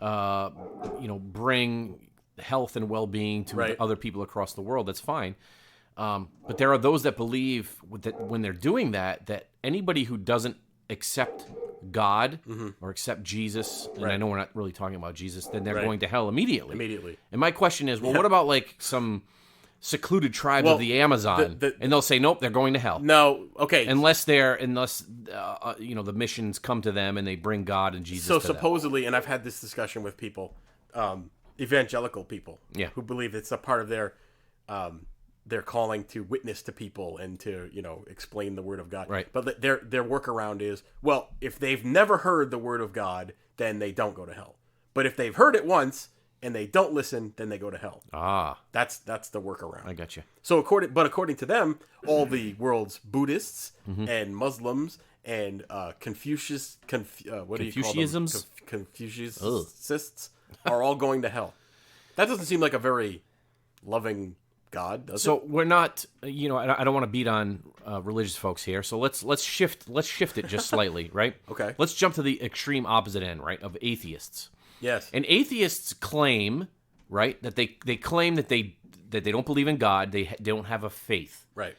Bring health and well-being to Right. other people across the world, that's fine. But there are those that believe that when they're doing that anybody who doesn't accept God or accept Jesus, and I know we're not really talking about Jesus, then they're going to hell immediately. And my question is, well, what about like some secluded tribes of the Amazon, and they'll say, nope, they're going to hell. No, okay. Unless the missions come to them and they bring God and Jesus So to them. supposedly, and I've had this discussion with people, evangelical people, Yeah. who believe it's a part of their calling to witness to people and to explain the word of God. Right. But their workaround is, well, if they've never heard the word of God, then they don't go to hell. But if they've heard it once and they don't listen, then they go to hell. That's the workaround. I got you. So according to them, all the world's Buddhists and Muslims and Confucius, what do you call them? Confucianisms? Confucianists are all going to hell. That doesn't seem like a very loving God, does it? So we're not, I don't want to beat on religious folks here. So let's shift it just slightly, right? Okay. Let's jump to the extreme opposite end, right, of atheists. Yes. And atheists claim, right, that they claim that they don't believe in God. They don't have a faith. Right.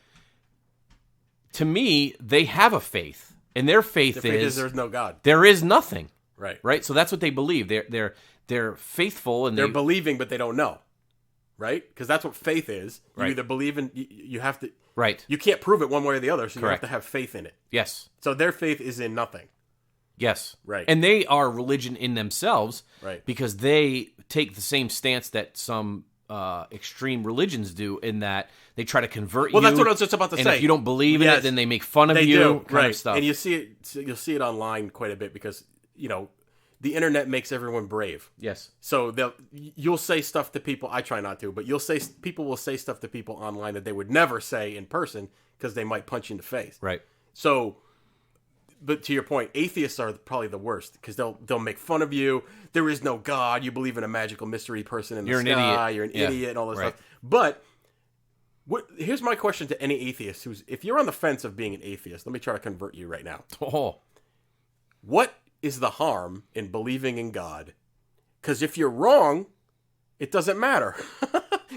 to me, they have a faith, and their faith is there's no God. There is nothing. Right. Right. So that's what they believe. They're faithful, and they're believing, but they don't know. Right? Because that's what faith is. You Right. either believe in, you have to. Right. You can't prove it one way or the other, so you Correct. have to have faith in it. Yes. So their faith is in nothing. Yes. Right. And they are religion in themselves. Right. Because they take the same stance that some extreme religions do, in that they try to convert you. Well, that's what I was just about to and say. if you don't believe in it, then they make fun of They you. do. Kind of stuff. And you'll see it online quite a bit because, the internet makes everyone brave. Yes. So you'll say stuff to people. I try not to, but people will say stuff to people online that they would never say in person because they might punch you in the face. Right. So, but to your point, atheists are probably the worst because they'll make fun of you. There is no God. You believe in a magical mystery person in the sky. You're an idiot and all this stuff. But here's my question to any atheist if you're on the fence of being an atheist, let me try to convert you right now. Oh. What is the harm in believing in God? Because if you're wrong, it doesn't matter.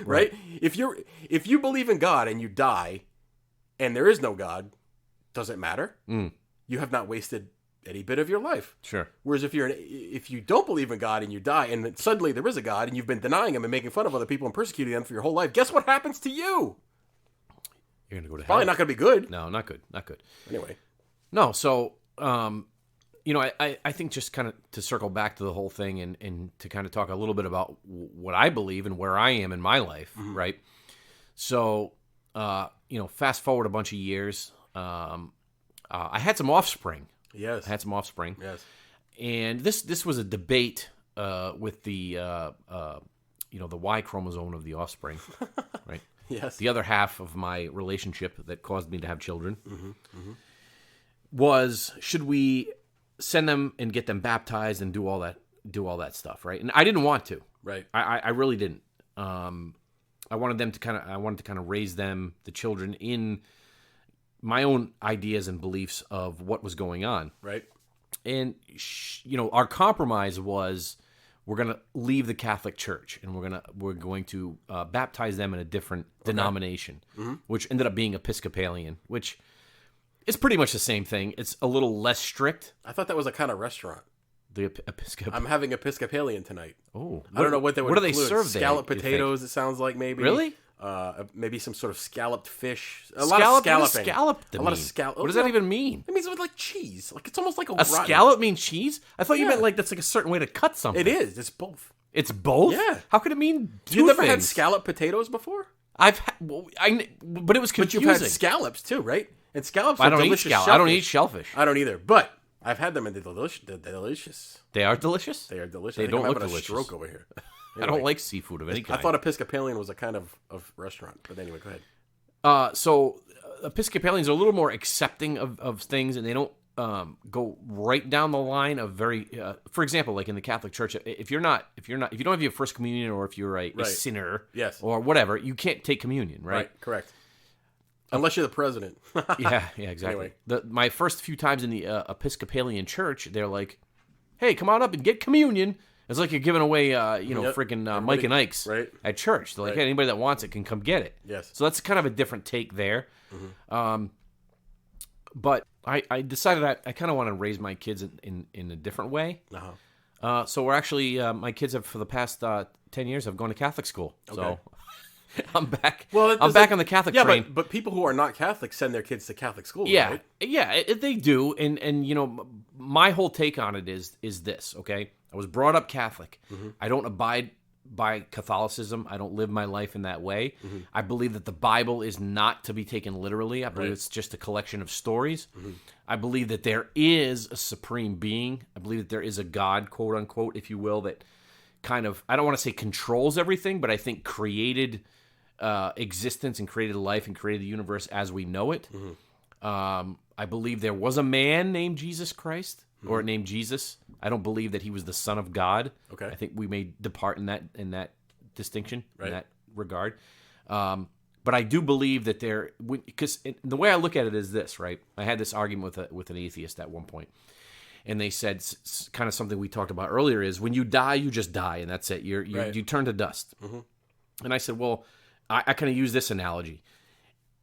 Right? If you believe in God and you die and there is no God, does it matter? You have not wasted any bit of your life. Sure. Whereas if you don't believe in God and you die and then suddenly there is a God and you've been denying him and making fun of other people and persecuting them for your whole life, guess what happens to you? You're going to go to hell. Probably not going to be good. No, not good. Not good. Anyway. No, so, I think just kind of to circle back to the whole thing and to kind of talk a little bit about what I believe and where I am in my life, right? So, fast forward a bunch of years, I had some offspring. Yes. I had some offspring. Yes. And this was a debate with the Y chromosome of the offspring, right? Yes. The other half of my relationship that caused me to have children was, should we send them and get them baptized and do all that stuff, right? And I didn't want to. Right. I really didn't. I wanted to kind of raise them, the children, in my own ideas and beliefs of what was going on. Right. And our compromise was, we're going to leave the Catholic Church and we're going to baptize them in a different denomination, which ended up being Episcopalian, which is pretty much the same thing. It's a little less strict. I thought that was a kind of restaurant. The Episcopalian. I'm having Episcopalian tonight. Oh, I don't know what they would. What do they include. serve there? Scalloped potatoes. It sounds like maybe. Really? Maybe some sort of scalloped fish. A lot of scalloping. What does scalloped mean? A lot of scallop. What does that even mean? It means with like cheese. Like it's almost like a A rotten. scallop means cheese? I thought you meant like that's like a certain way to cut something. It is. It's both. It's both? Yeah. How could it mean two You've never had things? scalloped potatoes before? But it was But confusing. you've had scallops too, right? And scallops I are don't eat delicious scallop. shellfish. I don't eat shellfish. I don't either. But I've had them and they're delicious. They are delicious? They are delicious. They I think don't I'm look having delicious. a stroke over here. I don't like seafood of any I kind. thought Episcopalian was a kind of restaurant. But anyway, go ahead. So Episcopalians are a little more accepting of things, and they don't go right down the line of very. For example, like in the Catholic Church, if you don't have your first communion, or if you're a sinner, Yes. or whatever, you can't take communion, right? Correct. Unless you're the president. yeah, exactly. Anyway. My first few times in the Episcopalian Church, they're like, "Hey, come on up and get communion." It's like you're giving away, freaking Mike and Ike's at church. They're like, hey, anybody that wants it can come get it. Yes. So that's kind of a different take there. But I decided I kind of want to raise my kids in a different way. So we're actually, my kids have, for the past 10 years, have gone to Catholic school. Okay. So I'm back. Well, I'm back on the Catholic train. But people who are not Catholic send their kids to Catholic schools, right? Yeah, they do. And my whole take on it is this, okay? I was brought up Catholic. I don't abide by Catholicism. I don't live my life in that way. I believe that the Bible is not to be taken literally. I believe it's just a collection of stories. I believe that there is a supreme being. I believe that there is a God, quote unquote, if you will, that kind of, I don't want to say controls everything, but I think created existence and created life and created the universe as we know it. I believe there was a man named Jesus Christ, or named Jesus. I don't believe that he was the Son of God. Okay. I think we may depart in that distinction, in that regard. But I do believe that because the way I look at it is this, right? I had this argument with an atheist at one point, and they said kind of something we talked about earlier is when you die, you just die, and that's it. You turn to dust. And I said, well, I kind of use this analogy.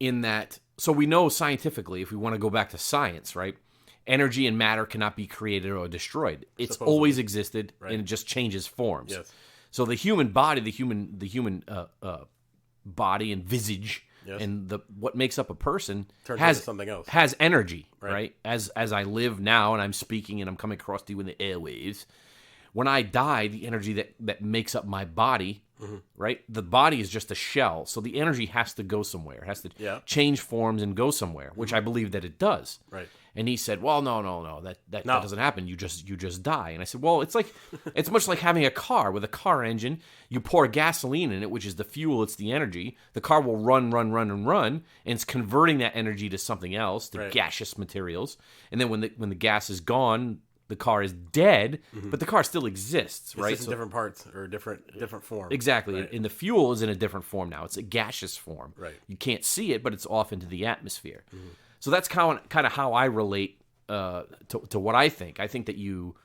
in that, so we know scientifically, if we want to go back to science, right? Energy and matter cannot be created or destroyed. It's always existed, and it just changes forms. Yes. So the human body, the human body and visage, and what makes up a person Turns into something else. Has energy, right? As I live now, and I'm speaking, and I'm coming across to you in the airwaves. When I die, the energy that makes up my body, right? The body is just a shell, so the energy has to go somewhere. It has to change forms and go somewhere, which I believe that it does. Right. And he said, "Well, no, that doesn't happen. You just die." And I said, "Well, it's much like having a car with a car engine. You pour gasoline in it, which is the fuel. It's the energy. The car will run, and it's converting that energy to something else, to gaseous materials. And then when the gas is gone, the car is dead, but the car still exists, right? It's just in different parts or different form. Exactly. Right. And the fuel is in a different form now. It's a gaseous form. Right. You can't see it, but it's off into the atmosphere. So that's kind of how I relate to what I think. I think that you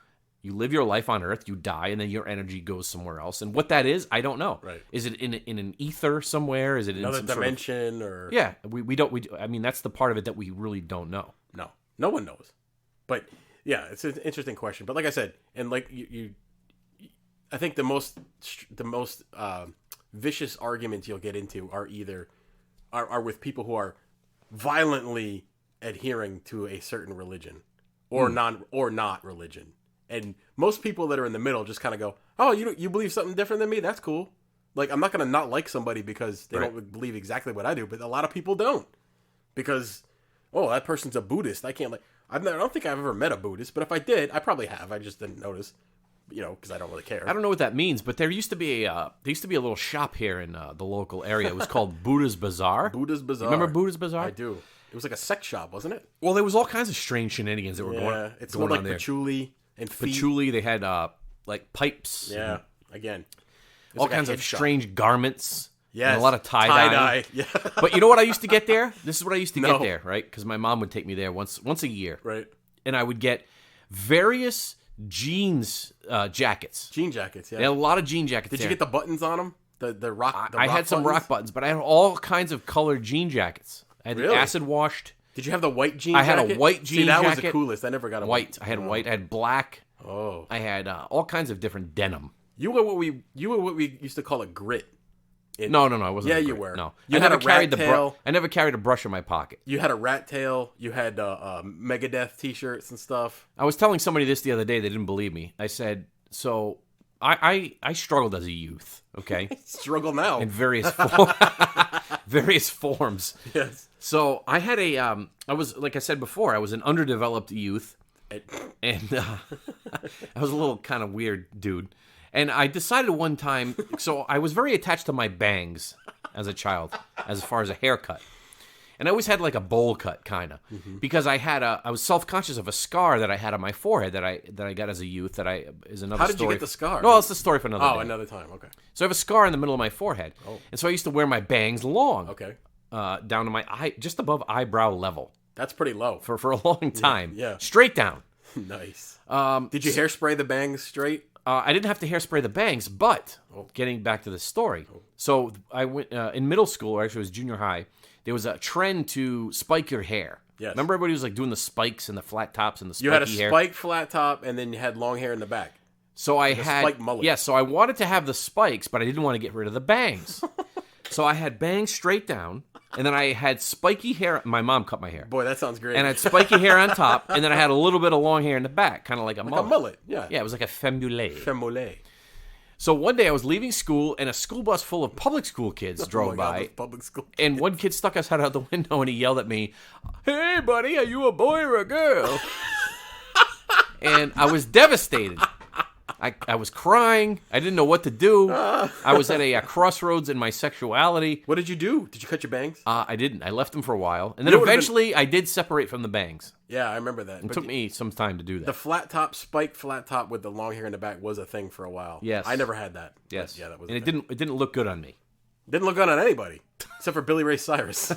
live your life on Earth, you die, and then your energy goes somewhere else. And what that is, I don't know. Right. Is it in an ether somewhere? Is it in another some dimension or? Yeah, we don't. I mean, that's the part of it that we really don't know. No one knows. But yeah, it's an interesting question. But like I said, and like you I think the most vicious arguments you'll get into are with people who are violently adhering to a certain religion or not religion. And most people that are in the middle just kind of go, "Oh, you believe something different than me? That's cool." Like, I'm not going to not like somebody because they don't believe exactly what I do, but a lot of people don't. Because, oh, that person's a Buddhist. I can't like I don't think I've ever met a Buddhist, but if I did, I probably have. I just didn't notice. Because I don't really care. I don't know what that means, but there used to be a little shop here in the local area. It was called Buddha's Bazaar. Buddha's Bazaar. You remember Buddha's Bazaar? I do. It was like a sex shop, wasn't it? Well, there was all kinds of strange shenanigans that were going on. It's more like patchouli and feet. Patchouli. They had like pipes. Yeah. Again, all kinds of strange garments. Yes. And a lot of tie-dye. Yeah. But you know what I used to get there? This is what I used to get there, right? Because my mom would take me there once a year. Right. And I would get various jeans jackets. Jean jackets, yeah. They had a lot of jean jackets. Did you get the buttons on them? The rock. I had some rock buttons, but I had all kinds of colored jean jackets. I had the acid washed. Did you have the white jean jacket? I had a white jean jacket. That was the coolest. I never got a white. I had white. I had black. Oh. I had all kinds of different denim. You were what we used to call a grit. No, I wasn't. Yeah, you were. No, you had a rat tail. I never carried a brush in my pocket. You had a rat tail. You had Megadeth T-shirts and stuff. I was telling somebody this the other day. They didn't believe me. I said, so I struggled as a youth. Okay, struggle now in various forms. Yes. So I had I was, like I said before, I was an underdeveloped youth, and I was a little kind of weird dude. And I decided one time, so I was very attached to my bangs as a child, as far as a haircut. And I always had like a bowl cut, kind of, because I was self-conscious of a scar that I had on my forehead that I got as a youth. Is another. How did story. you get the scar? No, it's the story for another day. Oh, another time. Okay. So I have a scar in the middle of my forehead, and so I used to wear my bangs long, down to my eye, just above eyebrow level. That's pretty low for a long time. Yeah. Straight down. Nice. Did you hairspray the bangs straight? I didn't have to hairspray the bangs, but getting back to the story. So I went in middle school, or actually it was junior high, there was a trend to spike your hair. Yes. Remember everybody was like doing the spikes and the flat tops and the spiky hair? You had a hair? spiked flat top, and then you had long hair in the back. So I had spiked mullet. Yeah, so I wanted to have the spikes, but I didn't want to get rid of the bangs. So I had bangs straight down, and then I had spiky hair. My mom cut my hair. Boy, that sounds great. And I had spiky hair on top, and then I had a little bit of long hair in the back, kind of like a mullet. A mullet, yeah. Yeah, it was like a femme mullet. Femme mullet. So one day I was leaving school, and a school bus full of public school kids drove by. Public school kids. And one kid stuck his head out the window, and he yelled at me, "Hey, buddy, are you a boy or a girl?" And I was devastated. I was crying. I didn't know what to do. I was at a crossroads in my sexuality. What did you do? Did you cut your bangs? I didn't. I left them for a while. And then eventually I did separate from the bangs. Yeah, I remember that. It took me some time to do that. The spiked flat top with the long hair in the back was a thing for a while. Yes. I never had that. Yes. Yeah, that was. And it didn't look good on me. Didn't look good on anybody. Except for Billy Ray Cyrus.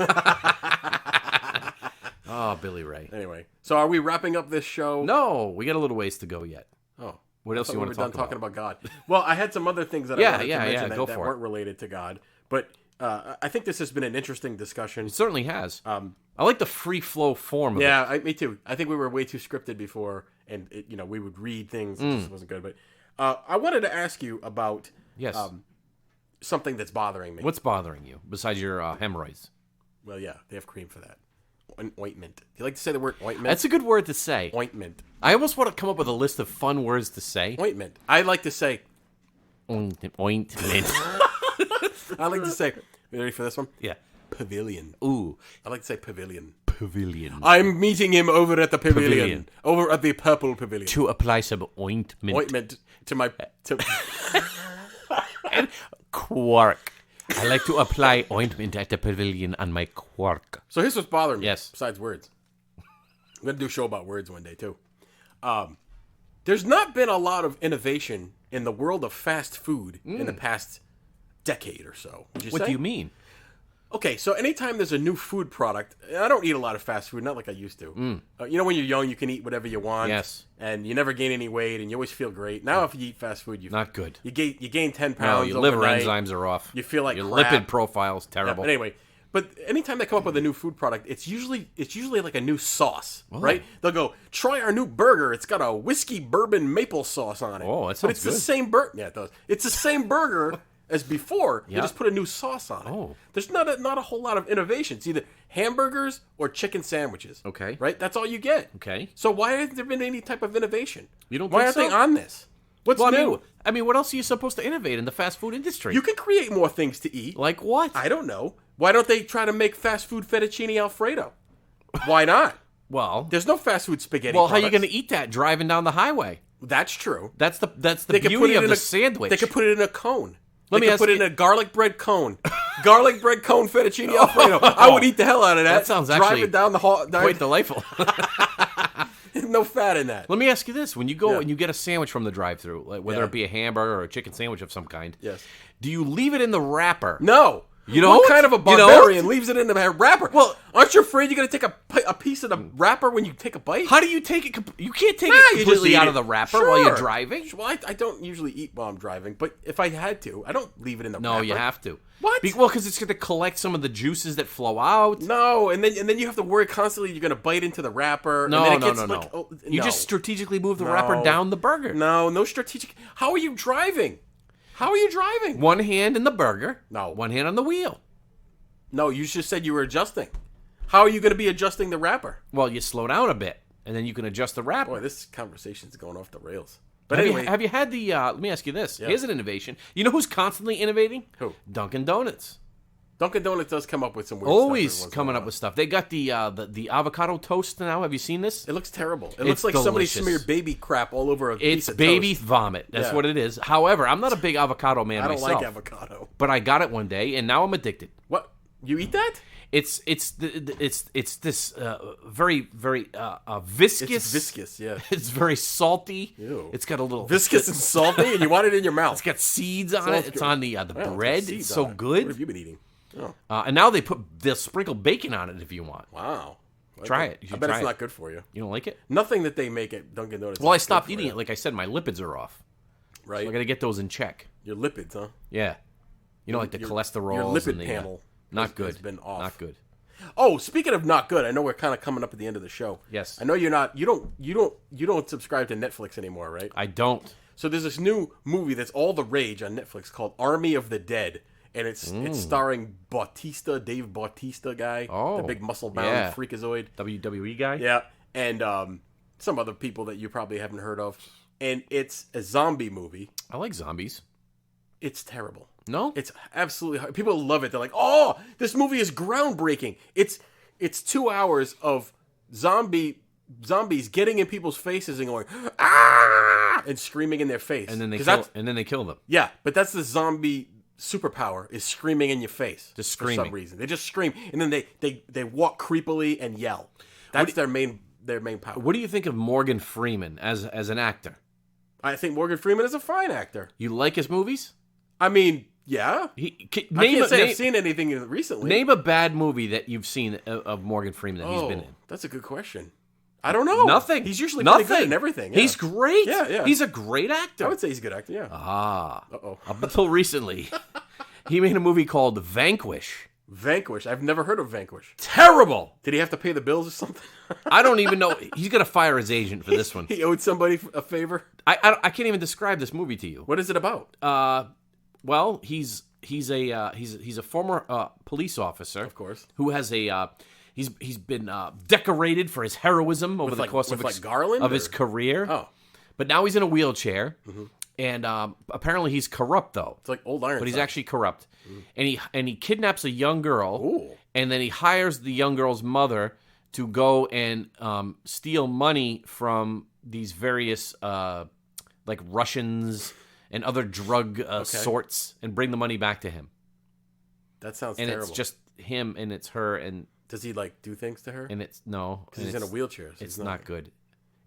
Oh, Billy Ray. Anyway, so are we wrapping up this show? No, we got a little ways to go yet. Oh. What else do you want to talk about? Talking about God. Well, I had some other things that I wanted to mention that weren't related to God. But I think this has been an interesting discussion. It certainly has. I like the free flow form of it. Yeah, me too. I think we were way too scripted before, and we would read things. It just wasn't good. But I wanted to ask you about something that's bothering me. What's bothering you besides your hemorrhoids? Well, yeah, they have cream for that. Ointment. Do you like to say the word ointment? That's a good word to say. Ointment. I almost want to come up with a list of fun words to say. Ointment. I like to say... Ointment. I like to say... You ready for this one? Yeah. Pavilion. Ooh. I like to say pavilion. Pavilion. I'm meeting him over at the pavilion. Over at the purple pavilion. To apply some ointment. Ointment to my... And quark. I like to apply ointment at the pavilion on my quark. So here's what's bothering me. Yes. Besides words. I'm going to do a show about words one day, too. There's not been a lot of innovation in the world of fast food in the past decade or so. What do you mean? Okay, so anytime there's a new food product, I don't eat a lot of fast food, not like I used to. When you're young, you can eat whatever you want. Yes. And you never gain any weight, and you always feel great. Now, if you eat fast food, not good. You gain 10 pounds. No, your liver overnight. enzymes are off. You feel like your crap. lipid profile's terrible. Yeah, but anyway, anytime they come up with a new food product, it's usually like a new sauce, right? They'll go, try our new burger. It's got a whiskey bourbon maple sauce on it. Oh, that sounds But it's good. the same burger. Yeah, it does. It's the same burger as before. Yeah. You just put a new sauce on it. Oh. There's not a whole lot of innovation. It's either hamburgers or chicken sandwiches. Okay. Right? That's all you get. Okay. So why hasn't there been any type of innovation? You don't Why think aren't so? they on this? What's new? I mean, what else are you supposed to innovate in the fast food industry? You can create more things to eat. Like what? I don't know. Why don't they try to make fast food fettuccine Alfredo? Why not? Well, There's no fast food spaghetti. how are you products. going to eat that driving down the highway? That's true. That's the They could put beauty it of in the a sandwich. They could put it in a cone. Let me They could ask put it you- in a garlic bread cone. Garlic bread cone fettuccine Alfredo. I would eat the hell out of that. That sounds Drive actually it down the hall. quite delightful. No fat in that. Let me ask you this: when you go Yeah. and you get a sandwich from the drive-thru, like whether Yeah. it be a hamburger or a chicken sandwich of some kind, Yes. do you leave it in the wrapper? No. You don't? What kind of a You don't? barbarian leaves it in the wrapper? Well- aren't you afraid you're going to take a piece of the wrapper when you take a bite? How do you take it? You can't take Nah, it you just completely eat out it. of the wrapper while you're Sure. driving. Well, I don't usually eat while I'm driving, but if I had to, I don't leave it in the No, wrapper. you have to. What? Because it's going to collect some of the juices that flow out. No, and then you have to worry constantly you're going to bite into the wrapper. No, and then it no, gets no. like, oh, You no. just strategically move the No. wrapper down the burger. No strategic. How are you driving? How are you driving? One hand in the burger. No. One hand on the wheel. No, you just said you were adjusting. How are you going to be adjusting the wrapper? Well, you slow down a bit, and then you can adjust the wrapper. Boy, this conversation's going off the rails. But Have anyway, you, have you had the? Let me ask you this. Yeah. Here's an innovation. You know who's constantly innovating? Who? Dunkin' Donuts. Dunkin' Donuts does come up with some weird Always stuff. coming up with stuff. They got the avocado toast now. Have you seen this? It looks terrible. It It's looks like somebody delicious. smeared baby crap all over a It's piece of baby toast. vomit. That's Yeah. what it is. However, I'm not a big avocado man I don't myself. like avocado. But I got it one day, and now I'm addicted. What? You eat that? It's this very viscous. It's viscous, yeah. It's very salty. Ew. It's got a little Viscous and salty, and you want it in your mouth. It's got seeds on Sounds it. It's good. on the Wow, it's got bread. seeds It's so on it. good. What have you been eating? Oh, And now they'll sprinkle bacon on it if you want. wow. Try it. You I should bet try it's it. not good for you. You don't like it? Nothing that they make at Dunkin' Donuts. Well, I is stopped good for eating you. it. Like I said, my lipids are off. Right? I got to get those in check. Your lipids, huh? Yeah. You know, like the Your cholesterol. lipid panel Not has good. been off. Not good. Oh, speaking of not good, I know we're kind of coming up at the end of the show. Yes. I know you're not. You don't subscribe to Netflix anymore, right? I don't. So there's this new movie that's all the rage on Netflix called Army of the Dead, and it's starring Dave Bautista guy, Oh, the big muscle bound yeah. freakazoid. WWE guy? Yeah, and some other people that you probably haven't heard of. And it's a zombie movie. I like zombies. It's terrible. No? It's absolutely people love it. They're like, "Oh, this movie is groundbreaking." It's 2 hours of zombies getting in people's faces and going ah and screaming in their face. and then they 'Cause kill, that's- and then they kill them. Yeah, but that's the zombie superpower is screaming in your face. Just for some screaming. reason. They just scream and then they walk creepily and yell. That's their main power. What do you think of Morgan Freeman as an actor? I think Morgan Freeman is a fine actor. You like his movies? I mean, yeah. I I can't say I've seen anything recently. Name a bad movie that you've seen of Morgan Freeman that he's been in. That's a good question. I don't know. Nothing. He's usually Nothing. pretty good in everything. Yeah. He's great. Yeah, yeah. He's a great actor. I would say he's a good actor, yeah. Ah. Uh-oh. Up until recently. He made a movie called Vanquish. Vanquish. I've never heard of Vanquish. Terrible. Did he have to pay the bills or something? I don't even know. He's gonna fire his agent for this one. He owed somebody a favor. I can't even describe this movie to you. What is it about? Well, he's a former police officer, Of course. who has a he's been decorated for his heroism over the course of Garland of his career. Oh, But now he's in a wheelchair, and apparently he's corrupt though. it's like old Iron. But he's actually corrupt, and he kidnaps a young girl, Ooh. and then he hires the young girl's mother to go and steal money from these various like Russians and other drug sorts, and bring the money back to him. That sounds And terrible. it's just him, and it's her, and Does he like do things to her? and it's no, Because and he's in a wheelchair. So It's not good.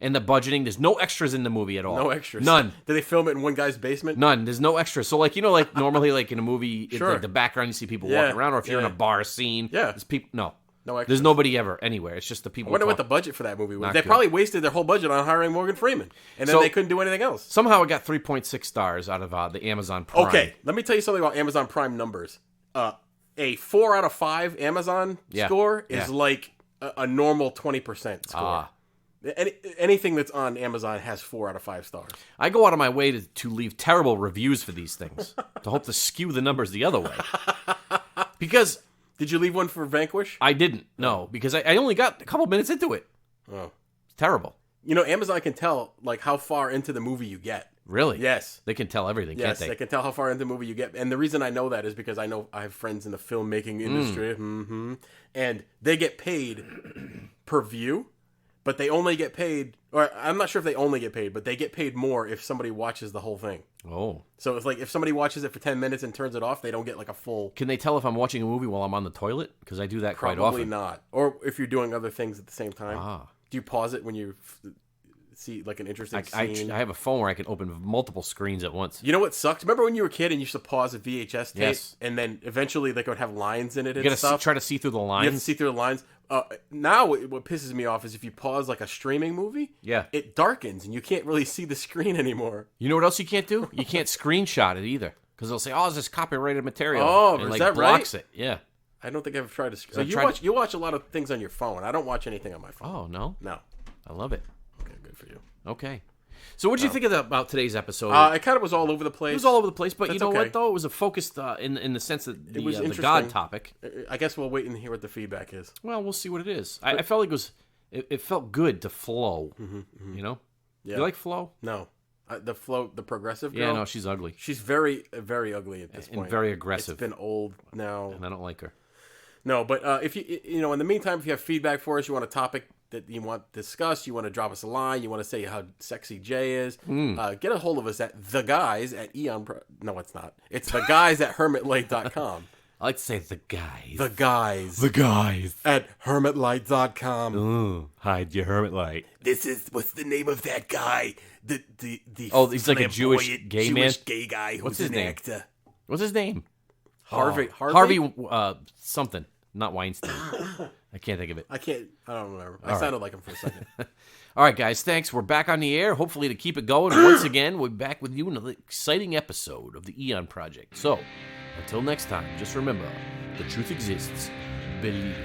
And the budgeting, there's no extras in the movie at all. No extras. None. Did they film it in one guy's basement? None. There's no extras. So, like, like normally, like in a movie, Sure. like the background, you see people Yeah, walking around, or if you're in yeah. a bar scene, Yeah. there's people. No, No extras. there's nobody ever anywhere. It's just the people. I wonder what the talking. budget for that movie was. Not They good. probably wasted their whole budget on hiring Morgan Freeman, and then So- they couldn't do anything else. Somehow it got 3.6 stars out of the Amazon Prime. Okay, let me tell you something about Amazon Prime numbers. A 4 out of 5 Amazon Yeah. score is Yeah. like a normal 20% score. Anything that's on Amazon has 4 out of 5 stars. I go out of my way to leave terrible reviews for these things to hope to skew the numbers the other way. Because Did you leave one for Vanquish? I didn't. No, because I only got a couple minutes into it. Oh. It's terrible. You know, Amazon can tell like how far into the movie you get. Really? Yes. They can tell everything, Yes, can't they they? can tell how far into the movie you get. And the reason I know that is because I have friends in the filmmaking industry. And they get paid per view, but they only get paid, or I'm not sure if they only get paid, but they get paid more if somebody watches the whole thing. Oh. So it's like if somebody watches it for 10 minutes and turns it off, they don't get like a full... Can they tell if I'm watching a movie while I'm on the toilet? Because I do that quite Probably often. not. Or if you're doing other things at the same time. Ah. Do you pause it when you see like an interesting scene? I have a phone where I can open multiple screens at once. You know what sucked? Remember when you were a kid and you used to pause a VHS tape? Yes. And then eventually they would have lines in it You and gotta stuff? try to see through the You have to lines. see through the lines. Now, what pisses me off is if you pause like a streaming movie, Yeah. it darkens and you can't really see the screen anymore. You know what else you can't do? You can't screenshot it either. Because they'll say, oh, is this copyrighted material? Oh, and is like that blocks right? it. Yeah. I don't think I've tried to. So I've tried you watch a lot of things on your phone. I don't watch anything on my phone. Oh, no. No. I love it. Okay, good for you. Okay. So what did you think about today's episode? It kind of was all over the place. It was all over the place, but you That's know okay. what, though? It was a focused in the sense that It was the interesting. God topic. I guess we'll wait and hear what the feedback is. Well, we'll see what it is. I felt like it felt good to flow. You know? Yeah. You like Flo? No. The progressive girl? Yeah, no, she's ugly. She's very, very ugly at this And point. very aggressive. It's been old now. And I don't like her. No, but if you know, in the meantime, if you have feedback for us, you want a topic that you want discussed, you want to drop us a line, you want to say how sexy Jay is, get a hold of us at the guys at Eon. No, it's not. It's the guys at hermitlight.com. I like to say the guys. The guys. The guys. At hermitlight.com. Hide your hermit light. This is what's the name of that guy? The Oh, he's like a Jewish flamboyant gay man? Jewish gay guy who's What's his an name? actor. What's his name? Harvey. Harvey something. Not Weinstein. I can't think of it. I don't remember. I sounded like him for a second. All right, guys, thanks. We're back on the air, hopefully to keep it going. Once again, we're back with you in another exciting episode of the Eon Project. So, until next time, just remember, the truth exists. Believe.